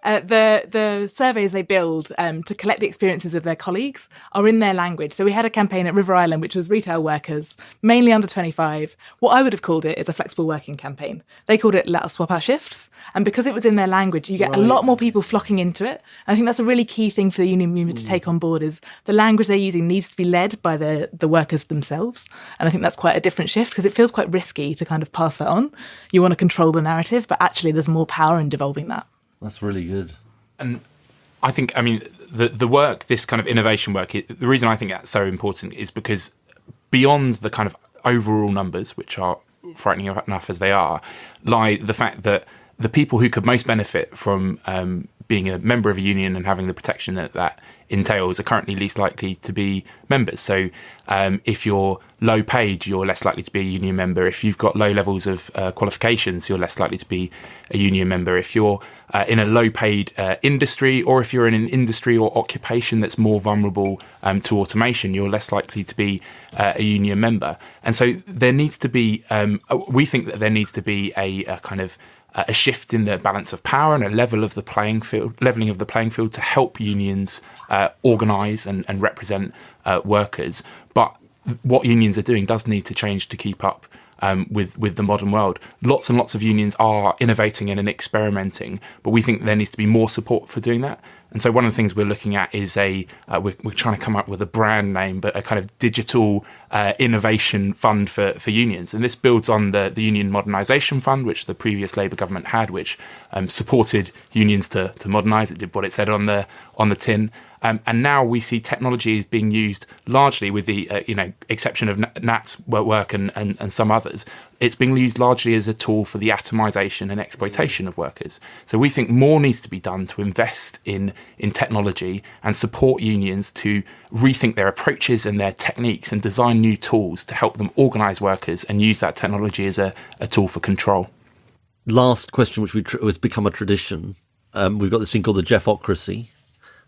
the surveys they build to collect the experiences of their colleagues are in their language. So we had a campaign at River Island, which was retail workers, mainly under 25. What I would have called it is a flexible working campaign. They called it Let Us Swap Our Shifts. And because it was in their language, you get a lot more people flocking into it. And I think that's a really key thing for the union movement to take on board is the language they're using needs to be led by the workers themselves. And I think that's quite a different shift because it feels quite risky to kind of pass that on. You want to control the narrative, but actually there's more power in devolving that. That's really good. And I think, the work, this kind of innovation work, the reason I think that's so important is because beyond the kind of overall numbers, which are frightening enough as they are, lie the fact that the people who could most benefit from being a member of a union and having the protection that entails are currently least likely to be members. So if you're low paid, you're less likely to be a union member. If you've got low levels of qualifications, you're less likely to be a union member. If you're in a low paid industry, or if you're in an industry or occupation that's more vulnerable to automation, you're less likely to be a union member. And so there needs to be, we think that there needs to be a kind of a shift in the balance of power and a leveling of the playing field to help unions organise and represent workers. But what unions are doing does need to change to keep up with the modern world. Lots and lots of unions are innovating and experimenting, but we think there needs to be more support for doing that. And so one of the things we're looking at is we're trying to come up with a brand name, but a kind of digital innovation fund for unions. And this builds on the Union Modernisation Fund, which the previous Labour government had, which supported unions to modernise. It did what it said on the tin. And now we see technology is being used largely, with the exception of Nat's work and some others. It's being used largely as a tool for the atomisation and exploitation of workers. So we think more needs to be done to invest in technology and support unions to rethink their approaches and their techniques and design new tools to help them organise workers and use that technology as a tool for control. Last question, which has become a tradition. We've got this thing called the Jeffocracy,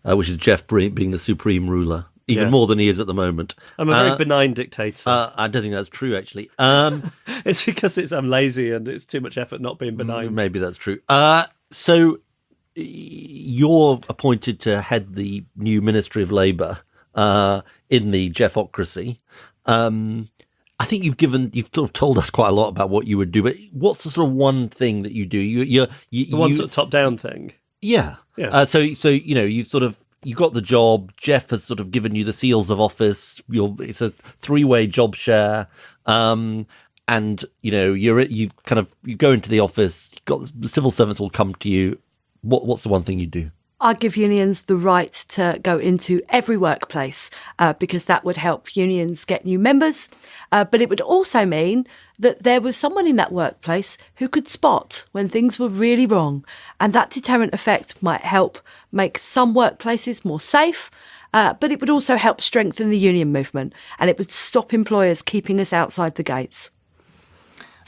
which is Jeff being the supreme ruler, even more than he is at the moment. I'm a very benign dictator. I don't think that's true, actually. It's because I'm lazy and it's too much effort not being benign. Maybe that's true. So you're appointed to head the new Ministry of Labour in the Jeffocracy. I think you've sort of told us quite a lot about what you would do, but what's the sort of one thing that you do? The one sort of top-down thing. Yeah. So you got the job. Jeff has sort of given you the seals of office. It's a three-way job share, and you go into the office. The civil servants will come to you. What's the one thing you do? I give unions the right to go into every workplace because that would help unions get new members. But it would also mean that there was someone in that workplace who could spot when things were really wrong. And that deterrent effect might help make some workplaces more safe, but it would also help strengthen the union movement, and it would stop employers keeping us outside the gates.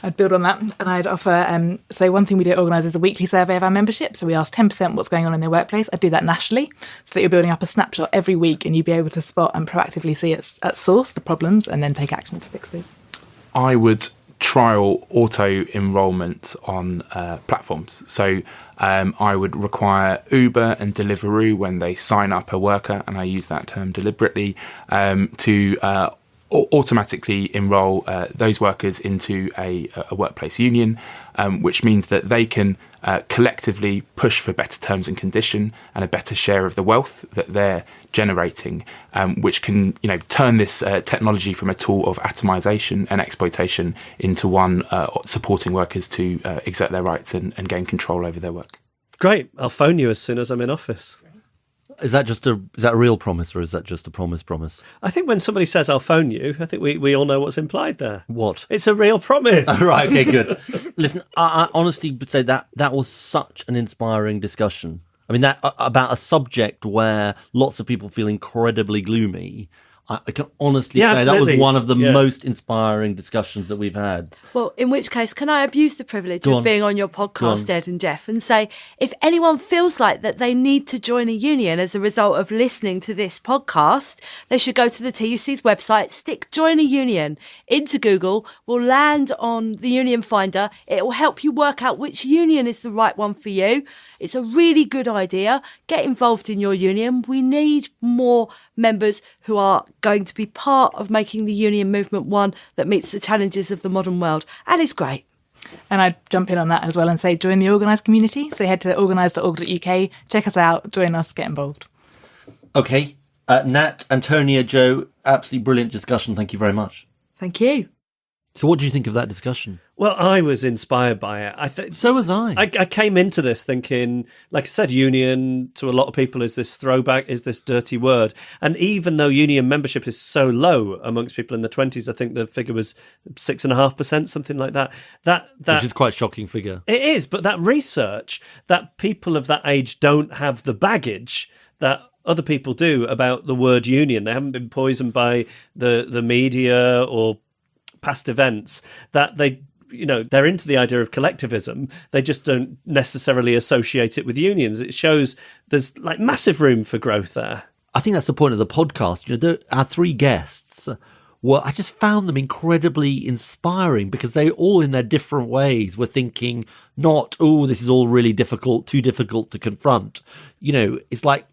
I'd build on that, and I'd offer, so one thing we do organise is a weekly survey of our membership. So we ask 10% what's going on in their workplace. I'd do that nationally, so that you're building up a snapshot every week and you'd be able to spot and proactively see at source the problems and then take action to fix those. I would trial auto-enrolment on platforms. So I would require Uber and Deliveroo, when they sign up a worker, and I use that term deliberately, to automatically enrol those workers into a workplace union, which means that they can collectively push for better terms and condition and a better share of the wealth that they're generating, which can turn this technology from a tool of atomisation and exploitation into one supporting workers to exert their rights and gain control over their work. Great. I'll phone you as soon as I'm in office. Is that a real promise, or is that just a promise? I think when somebody says I'll phone you, I think we all know what's implied there. What? It's a real promise. Right, okay, good. Listen, I honestly would say that was such an inspiring discussion. I mean, that about a subject where lots of people feel incredibly gloomy. I can honestly say absolutely. that was one of the Yeah. most inspiring discussions that we've had. Well, in which case, can I abuse the privilege Go of on. being on your Go on. podcast, Ed and Jeff, and say, if anyone feels like that they need to join a union as a result of listening to this podcast, they should go to the TUC's website, stick join a union into Google, will land on the union finder. It will help you work out which union is the right one for you. It's a really good idea. Get involved in your union. We need more members who are going to be part of making the union movement one that meets the challenges of the modern world. And it's great. And I'd jump in on that as well and say join the organised community. So head to organise.org.uk, check us out, join us, get involved. Okay, Nat, Antonia, Joe, absolutely brilliant discussion. Thank you very much. Thank you. So what do you think of that discussion? Well, I was inspired by it. So was I. I came into this thinking, like I said, union to a lot of people is this throwback, is this dirty word. And even though union membership is so low amongst people in the 20s, I think the figure was 6.5%, something like that. Which is quite a shocking figure. It is, but that research, that people of that age don't have the baggage that other people do about the word union. They haven't been poisoned by the media or past events, that they're into the idea of collectivism. They just don't necessarily associate it with unions. It shows there's like massive room for growth there. I think that's the point of the podcast. Our three guests, I just found them incredibly inspiring because they all in their different ways were thinking not, this is all really difficult, too difficult to confront. It's like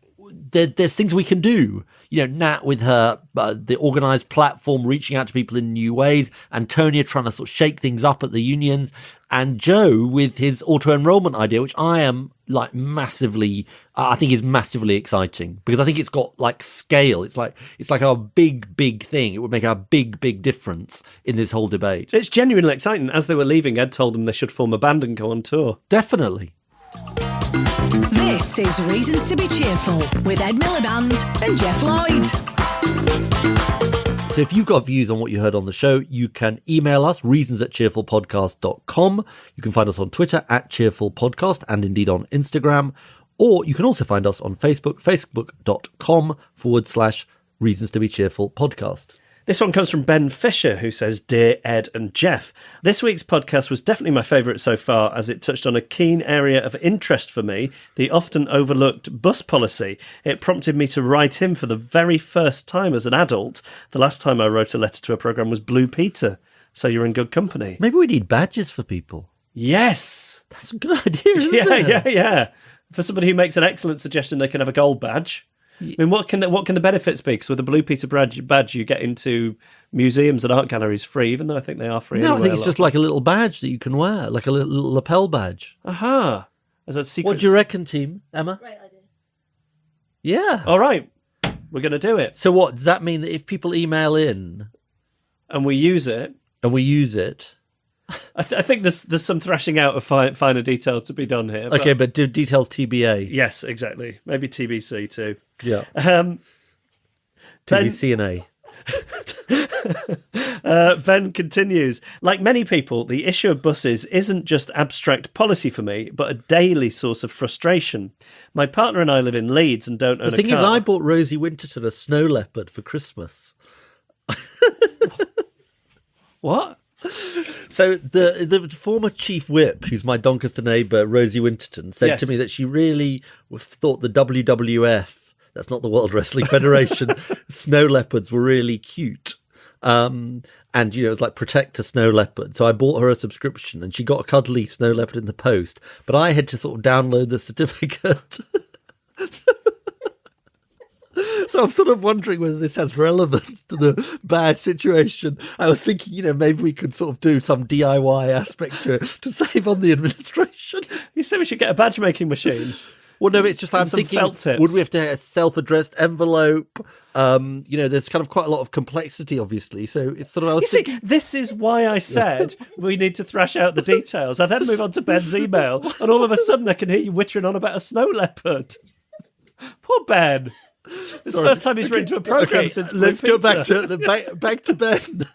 there's things we can do. Nat with her, the organised platform, reaching out to people in new ways. Antonia trying to sort of shake things up at the unions. And Joe with his auto-enrolment idea, which I am like massively, I think is massively exciting because I think it's got like scale. It's like a big thing. It would make a big difference in this whole debate. It's genuinely exciting. As they were leaving, Ed told them they should form a band and go on tour. Definitely. This is Reasons to be Cheerful with Ed Miliband and Jeff Lloyd. So if you've got views on what you heard on the show, you can email us, reasons@cheerfulpodcast.com. You can find us on Twitter @cheerfulpodcast and indeed on Instagram. Or you can also find us on Facebook, facebook.com/Reasons to be Cheerful podcast. This one comes from Ben Fisher, who says, Dear Ed and Jeff, this week's podcast was definitely my favourite so far as it touched on a keen area of interest for me, the often overlooked bus policy. It prompted me to write in for the very first time as an adult. The last time I wrote a letter to a programme was Blue Peter, so you're in good company. Maybe we need badges for people. Yes! That's a good idea, isn't it? Yeah. For somebody who makes an excellent suggestion, they can have a gold badge. I mean, what can the benefits be? Because with the Blue Peter badge, you get into museums and art galleries free, even though I think they are free. No, anyway, I think it's just like a little badge that you can wear, like a little lapel badge. Aha. As a secret. What do you reckon, team? Emma? Great idea. Yeah. All right. We're going to do it. So what, does that mean that if people email in And we use it. I think there's some thrashing out of finer detail to be done here. Okay, but do details TBA. Yes, exactly. Maybe TBC too. Yeah. Ben, TBC and A. Ben continues, like many people, the issue of buses isn't just abstract policy for me, but a daily source of frustration. My partner and I live in Leeds and don't own a car. The thing is, I bought Rosie Winterton a snow leopard for Christmas. What? So the former chief whip, who's my Doncaster neighbour, Rosie Winterton, said to me that she really thought the WWF, that's not the World Wrestling Federation, snow leopards were really cute. And, it was like protect a snow leopard. So I bought her a subscription and she got a cuddly snow leopard in the post. But I had to sort of download the certificate. So I'm sort of wondering whether this has relevance to the bad situation. I was thinking, maybe we could sort of do some DIY aspect to it to save on the administration. You said we should get a badge making machine. Well, no, it's just I'm some thinking, felt tips. Would we have to have a self-addressed envelope? There's kind of quite a lot of complexity, obviously. So it's sort of... This is why I said we need to thrash out the details. I then move on to Ben's email, and all of a sudden I can hear you wittering on about a snow leopard. Poor Ben. It's the first time he's written to a programme since Blue let's go back Peter. to back to Ben.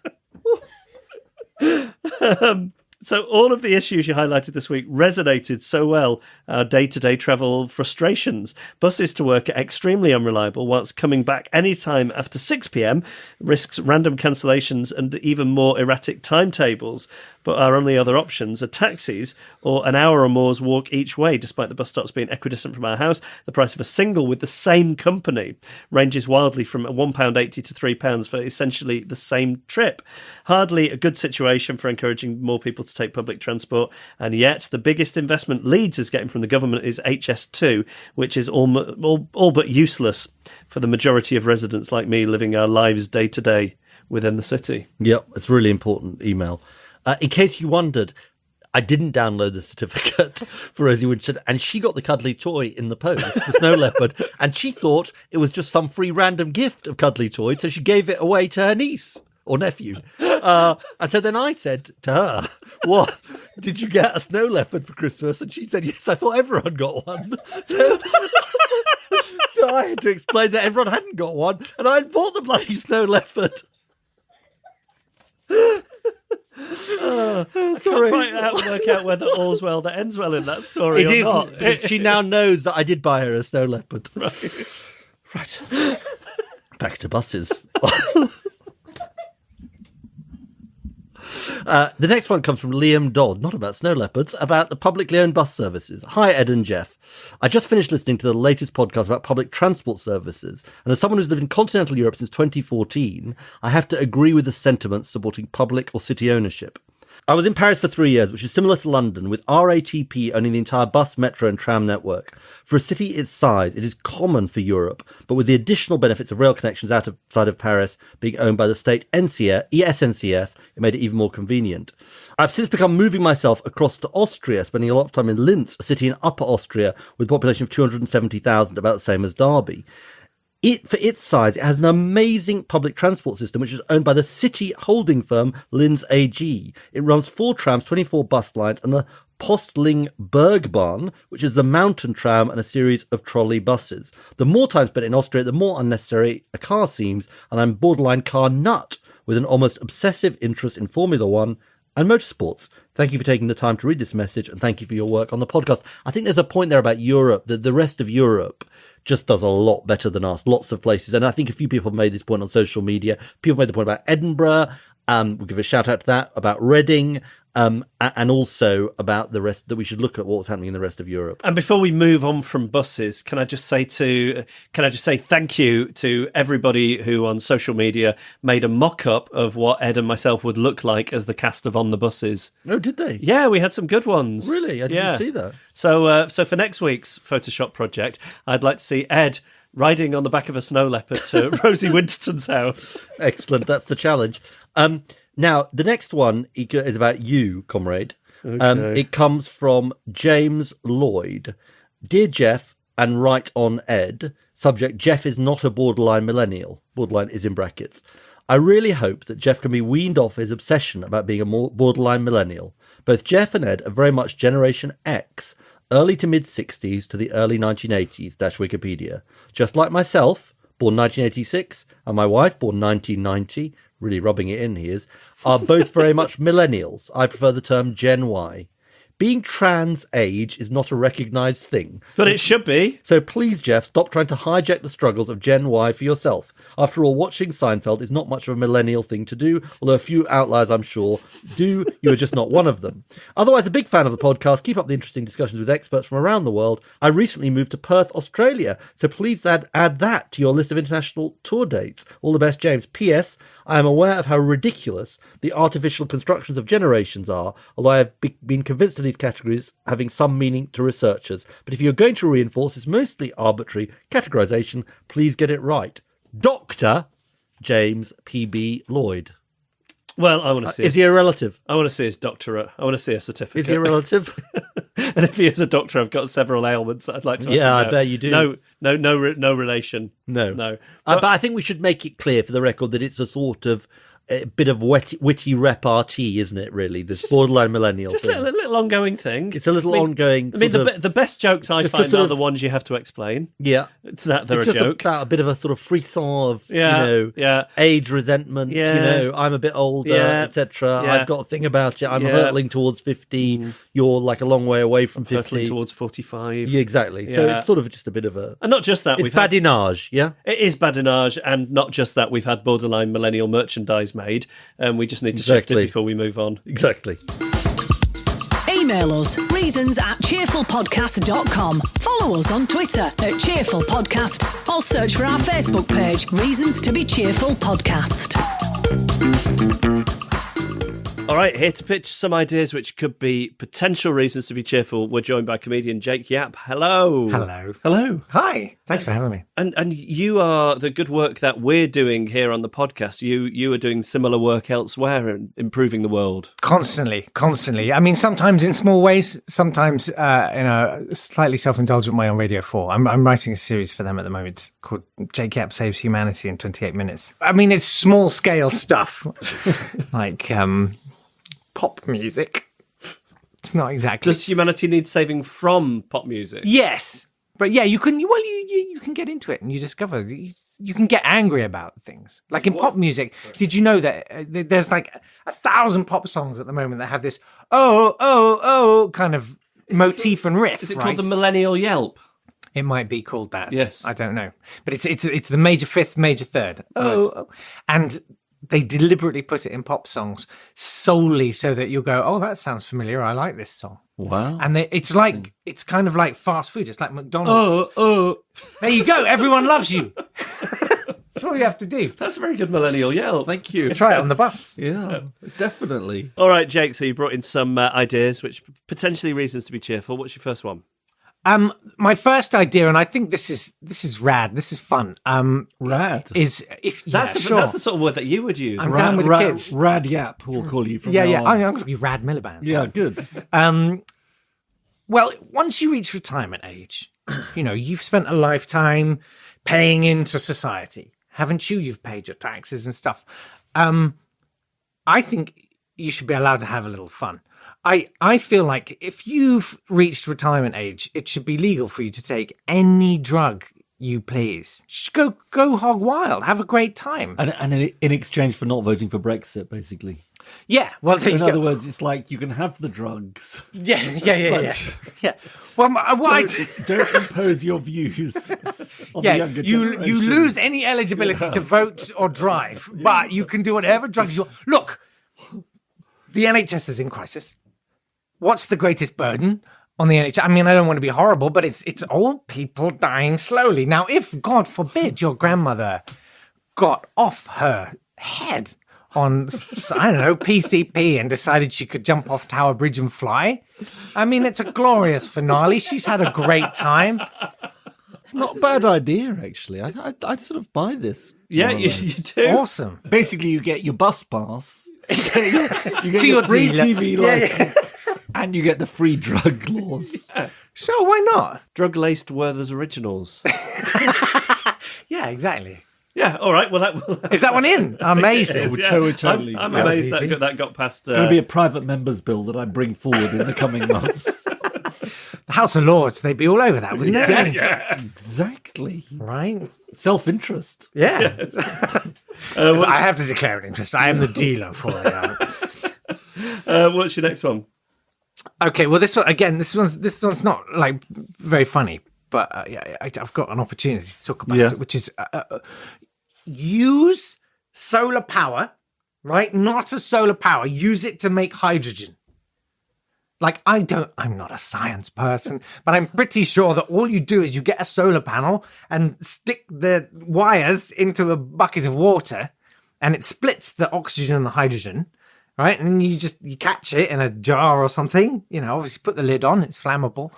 So all of the issues you highlighted this week resonated so well. Our day-to-day travel frustrations. Buses to work are extremely unreliable, whilst coming back any time after 6 p.m. risks random cancellations and even more erratic timetables. But our only other options are taxis or an hour or more's walk each way, despite the bus stops being equidistant from our house. The price of a single with the same company ranges wildly from £1.80 to £3 for essentially the same trip. Hardly a good situation for encouraging more people to take public transport, and yet the biggest investment Leeds is getting from the government is HS2, which is all but useless for the majority of residents like me living our lives day to day within the city. Yep, it's a really important email. In case you wondered, I didn't download the certificate for Rosie Winchton, and she got the cuddly toy in the post, the snow leopard, and she thought it was just some free random gift of cuddly toy, so she gave it away to her niece or nephew. And so then I said to her, "What, did you get a snow leopard for Christmas?" And she said, "Yes, I thought everyone got one." So I had to explain that everyone hadn't got one, and I had bought the bloody snow leopard. I can't quite work out whether all's well that ends well in that story It or isn't. not. She now knows that I did buy her a snow leopard. Right. Back to buses. The next one comes from Liam Dodd, not about snow leopards, about the publicly owned bus services. Hi, Ed and Jeff. I just finished listening to the latest podcast about public transport services, and as someone who's lived in continental Europe since 2014, I have to agree with the sentiments supporting public or city ownership. I was in Paris for 3 years, which is similar to London, with RATP owning the entire bus, metro and tram network. For a city its size, it is common for Europe, but with the additional benefits of rail connections outside of Paris being owned by the state SNCF, it made it even more convenient. I've since become moving myself across to Austria, spending a lot of time in Linz, a city in Upper Austria with a population of 270,000, about the same as Derby. For its size, it has an amazing public transport system, which is owned by the city holding firm Linz AG. It runs 4 trams, 24 bus lines, and the Postling Bergbahn, which is the mountain tram, and a series of trolley buses. The more time spent in Austria, the more unnecessary a car seems, and I'm borderline car nut with an almost obsessive interest in Formula One and motorsports. Thank you for taking the time to read this message, and thank you for your work on the podcast. I think there's a point there about Europe, that the rest of Europe just does a lot better than us, lots of places. And I think a few people made this point on social media. People made the point about Edinburgh. We'll give a shout out to that, about Reading, and also about the rest, that we should look at what's happening in the rest of Europe. And before we move on from buses, can I just say thank you to everybody who on social media made a mock-up of what Ed and myself would look like as the cast of On the Buses. Oh, did they? Yeah, we had some good ones. Really? I didn't see that. So for next week's Photoshop project, I'd like to see Ed riding on the back of a snow leopard to Rosie Winston's house. Excellent. That's the challenge. Now, the next one is about you, comrade. Okay. It comes from James Lloyd. Dear Jeff, and right on Ed. Subject, Jeff is not a borderline millennial. Borderline is in brackets. I really hope that Jeff can be weaned off his obsession about being a more borderline millennial. Both Jeff and Ed are very much Generation X, early to mid-60s to the early 1980s, Wikipedia. Just like myself, born 1986, and my wife, born 1990, really rubbing it in, he is, are both very much millennials. I prefer the term Gen Y. Being trans age is not a recognised thing. But it should be. So please, Jeff, stop trying to hijack the struggles of Gen Y for yourself. After all, watching Seinfeld is not much of a millennial thing to do, although a few outliers, I'm sure, do. You are just not one of them. Otherwise, a big fan of the podcast. Keep up the interesting discussions with experts from around the world. I recently moved to Perth, Australia, so please add that to your list of international tour dates. All the best, James. P.S. I am aware of how ridiculous the artificial constructions of generations are, although I have been convinced of these categories having some meaning to researchers. But if you're going to reinforce this mostly arbitrary categorization, please get it right. Dr. James P.B. Lloyd. Well, I want to see. Is he a relative? I want to see his doctorate. I want to see a certificate. Is he a relative? And if he is a doctor, I've got several ailments that I'd like to ask him I about. bet you do. No relation. No. No. But I think we should make it clear for the record that it's a sort of a bit of witty repartee, isn't it? Really, this borderline millennial Just thing. a little ongoing thing. It's a little ongoing. I mean, sort of- the best jokes I just a find sort are of- the ones you have to explain. yeah. It's that they're It's a just joke. about a bit of a sort of frisson of Yeah. age resentment. Yeah. I'm a bit older, Yeah. etc. Yeah. I've got a thing about you. I'm Yeah. hurtling towards 50. You're like a long way away from 50. Hurtling towards 45. Yeah, exactly. So Yeah. it's sort of just a bit of a. And not just that. It's badinage, yeah. It is badinage, and not just that. We've had borderline millennial merchandise made, and we just need to shift it Exactly. before we move on. Exactly. Email us reasons@cheerfulpodcast.com. Follow us on Twitter at Cheerful Podcast or search for our Facebook page, Reasons to be Cheerful Podcast. All right, here to pitch some ideas which could be potential reasons to be cheerful. We're joined by comedian Jake Yap. Hello. Hello. Hi. Thanks for having me. And you are the good work that we're doing here on the podcast. You are doing similar work elsewhere and improving the world. Constantly. I mean, sometimes in small ways, sometimes in a slightly self-indulgent way on Radio 4. I'm writing a series for them at the moment called Jake Yap Saves Humanity in 28 Minutes. I mean, it's small-scale stuff, like pop music. It's not exactly. Does humanity need saving from pop music? Yes. But yeah, you can get into it and you discover you can get angry about things. Like in pop music, did you know that there's like 1,000 pop songs at the moment that have this oh kind of motif and riff? Is it right? called the millennial yelp? It might be called that. Yes. I don't know. But it's the major fifth, major third. Oh. And they deliberately put it in pop songs solely so that you'll go, oh, that sounds familiar. I like this song. Wow. And it's kind of like fast food. It's like McDonald's. There you go. Everyone loves you. That's all you have to do. That's a very good millennial yelp. Thank you. Try it on the bus. Yeah, definitely. All right, Jake, so you brought in some ideas which potentially reasons to be cheerful. What's your first one? My first idea, and I think this is rad. This is fun. Rad. Is if That's the sort of word that you would use. I'm down with the kids. Rad Yap, we'll call you from Yeah. now on. I'm going to be Rad Miliband. Yeah, good. Well, once you reach retirement age, you've spent a lifetime paying into society, haven't you? You've paid your taxes and stuff. I think you should be allowed to have a little fun. I feel like if you've reached retirement age, it should be legal for you to take any drug you please. Just go hog wild. Have a great time. And in exchange for not voting for Brexit, basically. Yeah. Well, In other words, it's like you can have the drugs. Yeah. Well, Don't impose your views on the younger you generation. lose any eligibility to vote or drive, but you can do whatever drugs you want. Look, the NHS is in crisis. What's the greatest burden on the NHS? I mean, I don't want to be horrible, but it's old people dying slowly. Now, if, God forbid, your grandmother got off her head on, I don't know, PCP and decided she could jump off Tower Bridge and fly, I mean, it's a glorious finale. She's had a great time. Not a bad idea, actually. I sort of buy this. Yeah, more or you less. do. Awesome. Basically, you get your bus pass, you get To your your free dealer. TV license, and you get the free drug laws. Sure, why not? Drug-laced Werther's Originals. Yeah, exactly. Yeah, all right. Well, Is that one in? Amazing. Yeah. Totally. I'm That was amazed easy. that got past. It's going to be a private members bill that I bring forward in the coming months. The House of Lords, they'd be all over that, wouldn't they? Exactly. Right? Self-interest. Yeah. what's, I have to declare an interest. I am the dealer for it. what's your next one? Okay, well, this one's not like very funny, but I've got an opportunity to talk about it, which is use solar power, right? Not a solar power. Use it to make hydrogen. Like, I'm not a science person, but I'm pretty sure that all you do is you get a solar panel and stick the wires into a bucket of water and it splits the oxygen and the hydrogen, right? And then you catch it in a jar or something, obviously put the lid on, it's flammable.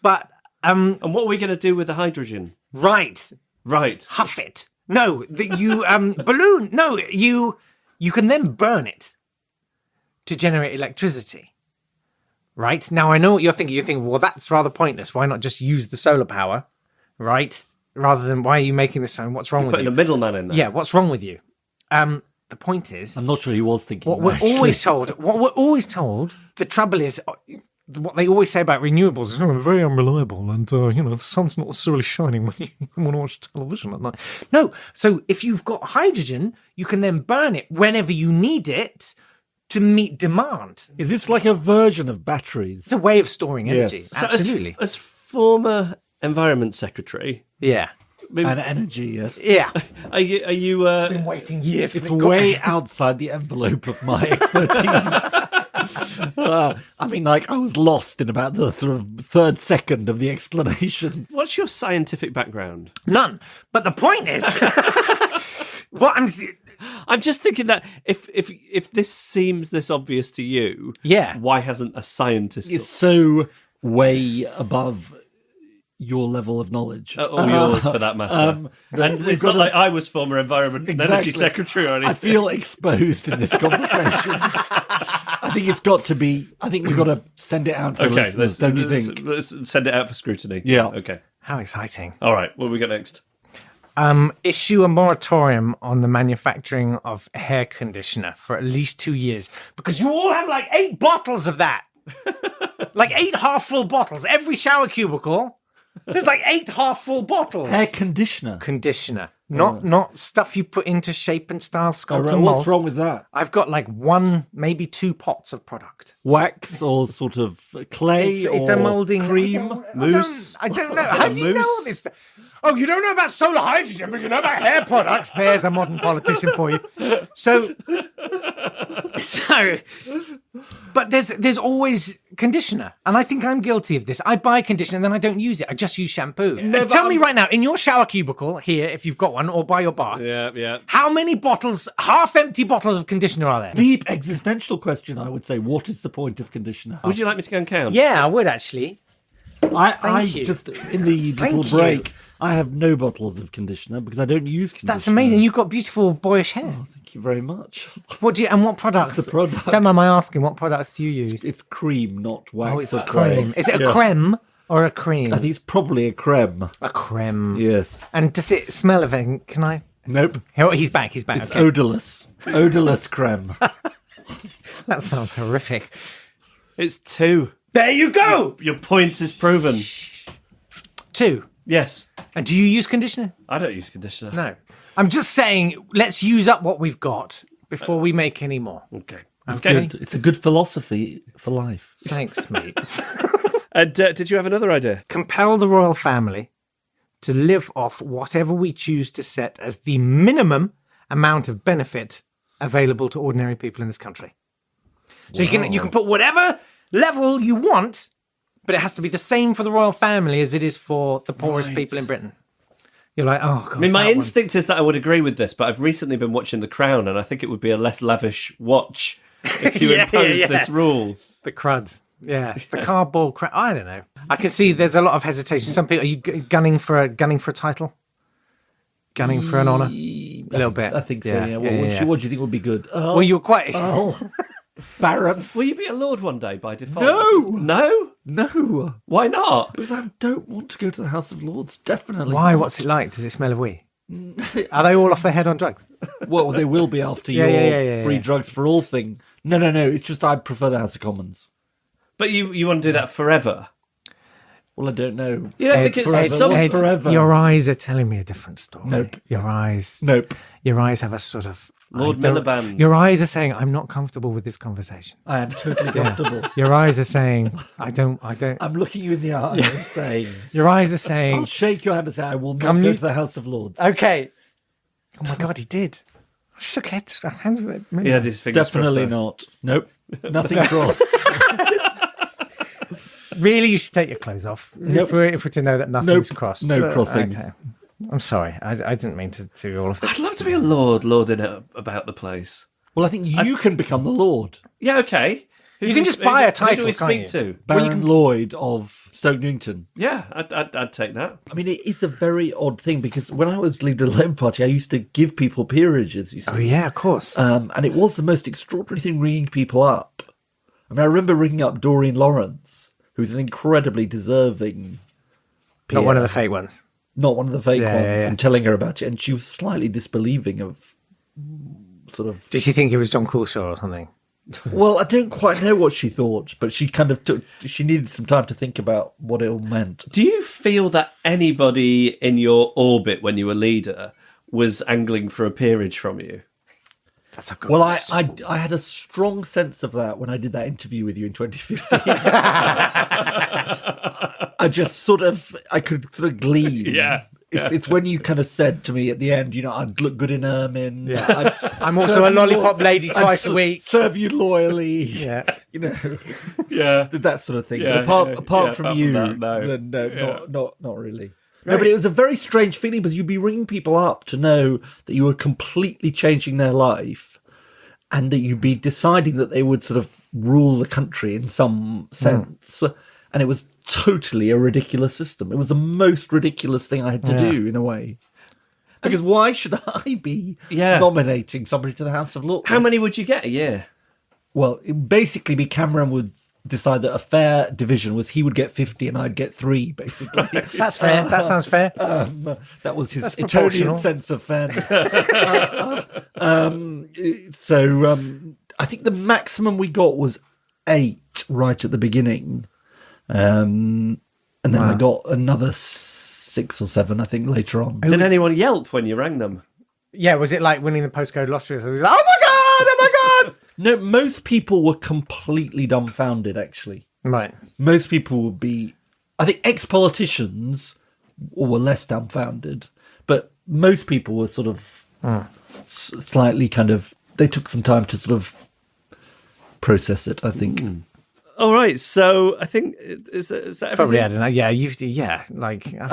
But, And what are we going to do with the hydrogen? right, Right. huff it. No, balloon. No, you can then burn it to generate electricity. Right? Now, I know what you're thinking. You're thinking, well, that's rather pointless. Why not just use the solar power, right? Rather than, why are you making this sound? What's wrong with Putting you? a middleman in there. Yeah, what's wrong with you? The point is, I'm not sure he was thinking. what that, we're actually. always told. The trouble is, what they always say about renewables is they're very unreliable, and the sun's not necessarily shining when you want to watch television at night. No, so if you've got hydrogen, you can then burn it whenever you need it to meet demand. Is this like a version of batteries? It's a way of storing energy. Yes. So Absolutely. as former Environment Secretary, Yeah. And energy, yes. Yeah. are you Been waiting years. It's for the way outside the envelope of my expertise. I mean, like, I was lost in about the sort of third second of the explanation. what's your scientific background? None. But the point is, what I'm just thinking that if this seems this obvious to you, Yeah. why hasn't a scientist It's so way above your level of knowledge. or yours for that matter? And it's not like I was former Environment and Energy Exactly. Secretary or anything. I feel exposed in this conversation. I think it's got to be. I think we've got to send it out to the Okay, listeners, don't you think? let's send it out for scrutiny. Yeah. Okay. How exciting. All right. What do we got next? Issue a moratorium on the manufacturing of hair conditioner for at least 2 years, because you all have like 8 bottles of that. Like 8 half-full bottles. Every shower cubicle, there's like 8 half-full bottles. Hair conditioner. Conditioner. Not stuff you put into shape and style, Oh, sculpt right. and What's mold. wrong with that? I've got like 1, maybe 2 pots of product. Wax or sort of clay It's or a molding cream? Mousse? I don't know. Is it How a do you know all mousse? this? Oh, you don't know about solar hydrogen, but you know about hair products. There's a modern politician for you. So, but there's always conditioner, and I think I'm guilty of this. I buy conditioner and then I don't use it. I just use shampoo. And tell me right now, in your shower cubicle here, if you've got one, or by your bath, Yeah. how many bottles, half-empty bottles of conditioner are there? Deep existential question, I would say. What is the point of conditioner? Would you like me to go and count? Yeah, I would actually. I you. just, in the little Thank you. break, I have no bottles of conditioner because I don't use conditioner. That's amazing. You've got beautiful boyish hair. Thank you very much. What products? the product? Don't mind my asking. What products do you use? It's cream, not wax. Oh, it's or a creme. clay. Is it a Yeah. creme or a cream? I think it's probably a creme. A creme. Yes. And does it smell of anything? Can I? Nope. Oh, he's back. He's back. It's Okay. odorless. Odorless creme. That sounds horrific. It's 2. There you go. Your point is proven. 2. Yes. And do you use conditioner? I don't use conditioner. No. I'm just saying, let's use up what we've got before we make any more. Okay. It's Okay. good. It's a good philosophy for life. Thanks, mate. And did you have another idea? Compel the royal family to live off whatever we choose to set as the minimum amount of benefit available to ordinary people in this country. So you can put whatever level you want, but it has to be the same for the royal family as it is for the poorest people in Britain. You're like, oh God. I mean, my that one. instinct is that I would agree with this, but I've recently been watching The Crown, and I think it would be a less lavish watch if you Yeah, impose yeah. this rule. The crud. Yeah, the cardboard crud. I don't know. I can see there's a lot of hesitation. Some people, are you gunning for a title? Gunning for an honour? A little bit. I think so. Yeah, Yeah. yeah. What do you think would be good? Well, you're quite. Baron. Will you be a lord one day by default? No. No? No, Why not? because I don't want to go to the House of Lords. Definitely. Why? not. What's it like? Does it smell of wee? Are they all off their head on drugs? Well, they will be after Yeah, your yeah, free yeah. drugs for all thing. No. It's just I prefer the House of Commons. But you want to do that forever? Well, I don't know. You don't think it's forever. some... Ed, forever. Your eyes are telling me a different story. Nope. Your eyes. Nope. Your eyes have a sort of. Lord I don't- Miliband. Your eyes are saying, "I'm not comfortable with this conversation." I am totally comfortable. Your eyes are saying, "I don't." I'm looking you in the eye and saying, Your eyes are I'll saying, shake your hand and say, I will not Come go you- to the House of Lords. "Okay." Oh my God, he did. I shook hands with it. He had his fingers Definitely crossed, not. Nope. Nothing crossed. Really, you should take your clothes off Nope. if we're to know that nothing's Nope. crossed. No crossing. Okay. I'm sorry. I didn't mean to do all of this. I'd love to be a lord lording it about the place. Well, I think you can become the Lord. Yeah, okay. Who You do can we- just who buy do- a title, Who do we can't speak you? to? Baron Lloyd of Stoke Newington. Yeah, I'd take that. I mean, it is a very odd thing because when I was leader of the Labour Party, I used to give people peerages, you see. Oh yeah, of course. And it was the most extraordinary thing ringing people up. I mean, I remember ringing up Doreen Lawrence, who's an incredibly deserving Not one of the peer. fake ones. Not one of the fake Yeah, ones, yeah, yeah. and telling her about it. And she was slightly disbelieving of sort of. Did she think it was John Coulshaw or something? Well, I don't quite know what she thought, but she kind of she needed some time to think about what it all meant. Do you feel that anybody in your orbit when you were leader was angling for a peerage from you? That's a good Well, question. I had a strong sense of that when I did that interview with you in 2015. I could sort of glean. Yeah. It's when you kind of said to me at the end, I'd look good in ermine. Yeah. I'm also a lollipop lady twice a week. Serve you loyally. Yeah. Yeah. That sort of thing. Yeah, But apart apart from from you, that, no. then no, Yeah. not really. No, but it was a very strange feeling because you'd be ringing people up to know that you were completely changing their life and that you'd be deciding that they would sort of rule the country in some sense. And it was totally a ridiculous system. It was the most ridiculous thing I had to do in a way. Because why should I be nominating somebody to the House of Lords? How many would you get a year? Well, it would basically be Cameron would decide that a fair division was he would get 50 and I'd get 3, basically. That's fair. That sounds fair. That was his That's Etonian proportional. sense of fairness. I think the maximum we got was 8 right at the beginning. And then I got another 6 or 7, I think, later on. Did anyone yelp when you rang them? Yeah, was it like winning the postcode lottery? So it was like, oh my God! No, most people were completely dumbfounded, actually. Right. Most people would be... I think ex-politicians were less dumbfounded, but most people were sort of slightly kind of... They took some time to sort of process it, I think. All right, so I think is that everything? Probably, I don't know. Yeah, I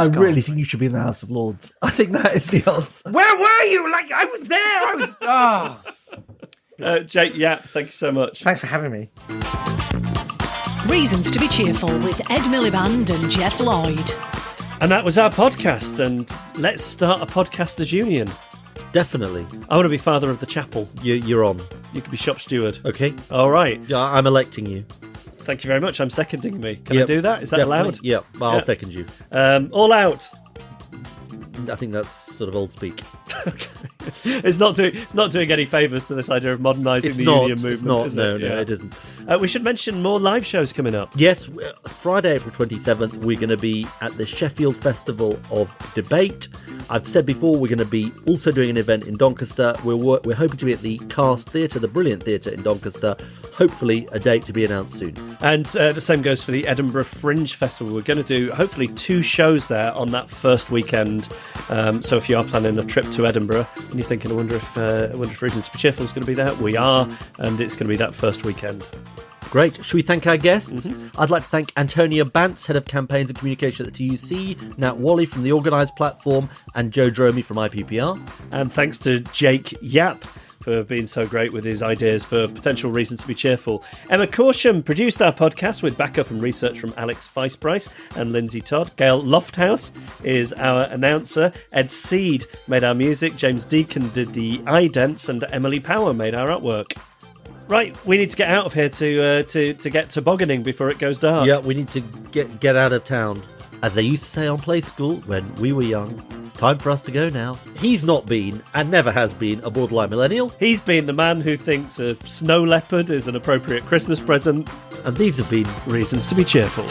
really think you should be in the House of Lords. I think that is the answer. Where were you? Like, I was there. I was. Jake, yeah, thank you so much. Thanks for having me. Reasons to be Cheerful with Ed Miliband and Jeff Lloyd. And that was our podcast, and let's start a podcasters union. Definitely. I want to be father of the chapel. You're on. You can be shop steward. Okay. All right. Yeah, I'm electing you. Thank you very much. I'm seconding me. Can I do that? Is that definitely. allowed? Yeah, well, I'll second you. All out. I think that's sort of old speak. It's not doing any favours to this idea of modernising the union movement. It's not. Is No, it? it isn't. We should mention more live shows coming up. Yes, Friday, April 27th, we're going to be at the Sheffield Festival of Debate. I've said before, we're going to be also doing an event in Doncaster. We're hoping to be at the Cast Theatre, the brilliant theatre in Doncaster. Hopefully, a date to be announced soon. And the same goes for the Edinburgh Fringe Festival. We're going to do, hopefully, 2 shows there on that first weekend. So if you are planning a trip to Edinburgh and you're thinking, I wonder if Reasons to be Cheerful is going to be there, we are, and it's going to be that first weekend. Great. Should we thank our guests? I'd like to thank Antonia Bantz, Head of Campaigns and Communication at the TUC, Nat Wally from the Organised Platform, and Joe Dromey from IPPR. And thanks to Jake Yap for being so great with his ideas for potential reasons to be cheerful. Emma Corsham produced our podcast with backup and research from Alex Feisprice and Lindsay Todd. Gail Lofthouse is our announcer. Ed Seed made our music. James Deacon did the idents, and Emily Power made our artwork. Right, we need to get out of here to get tobogganing before it goes dark. Yeah, we need to get out of town. As they used to say on Play School when we were young, it's time for us to go now. He's not been, and never has been, a borderline millennial. He's been the man who thinks a snow leopard is an appropriate Christmas present. And these have been Reasons to be Cheerful.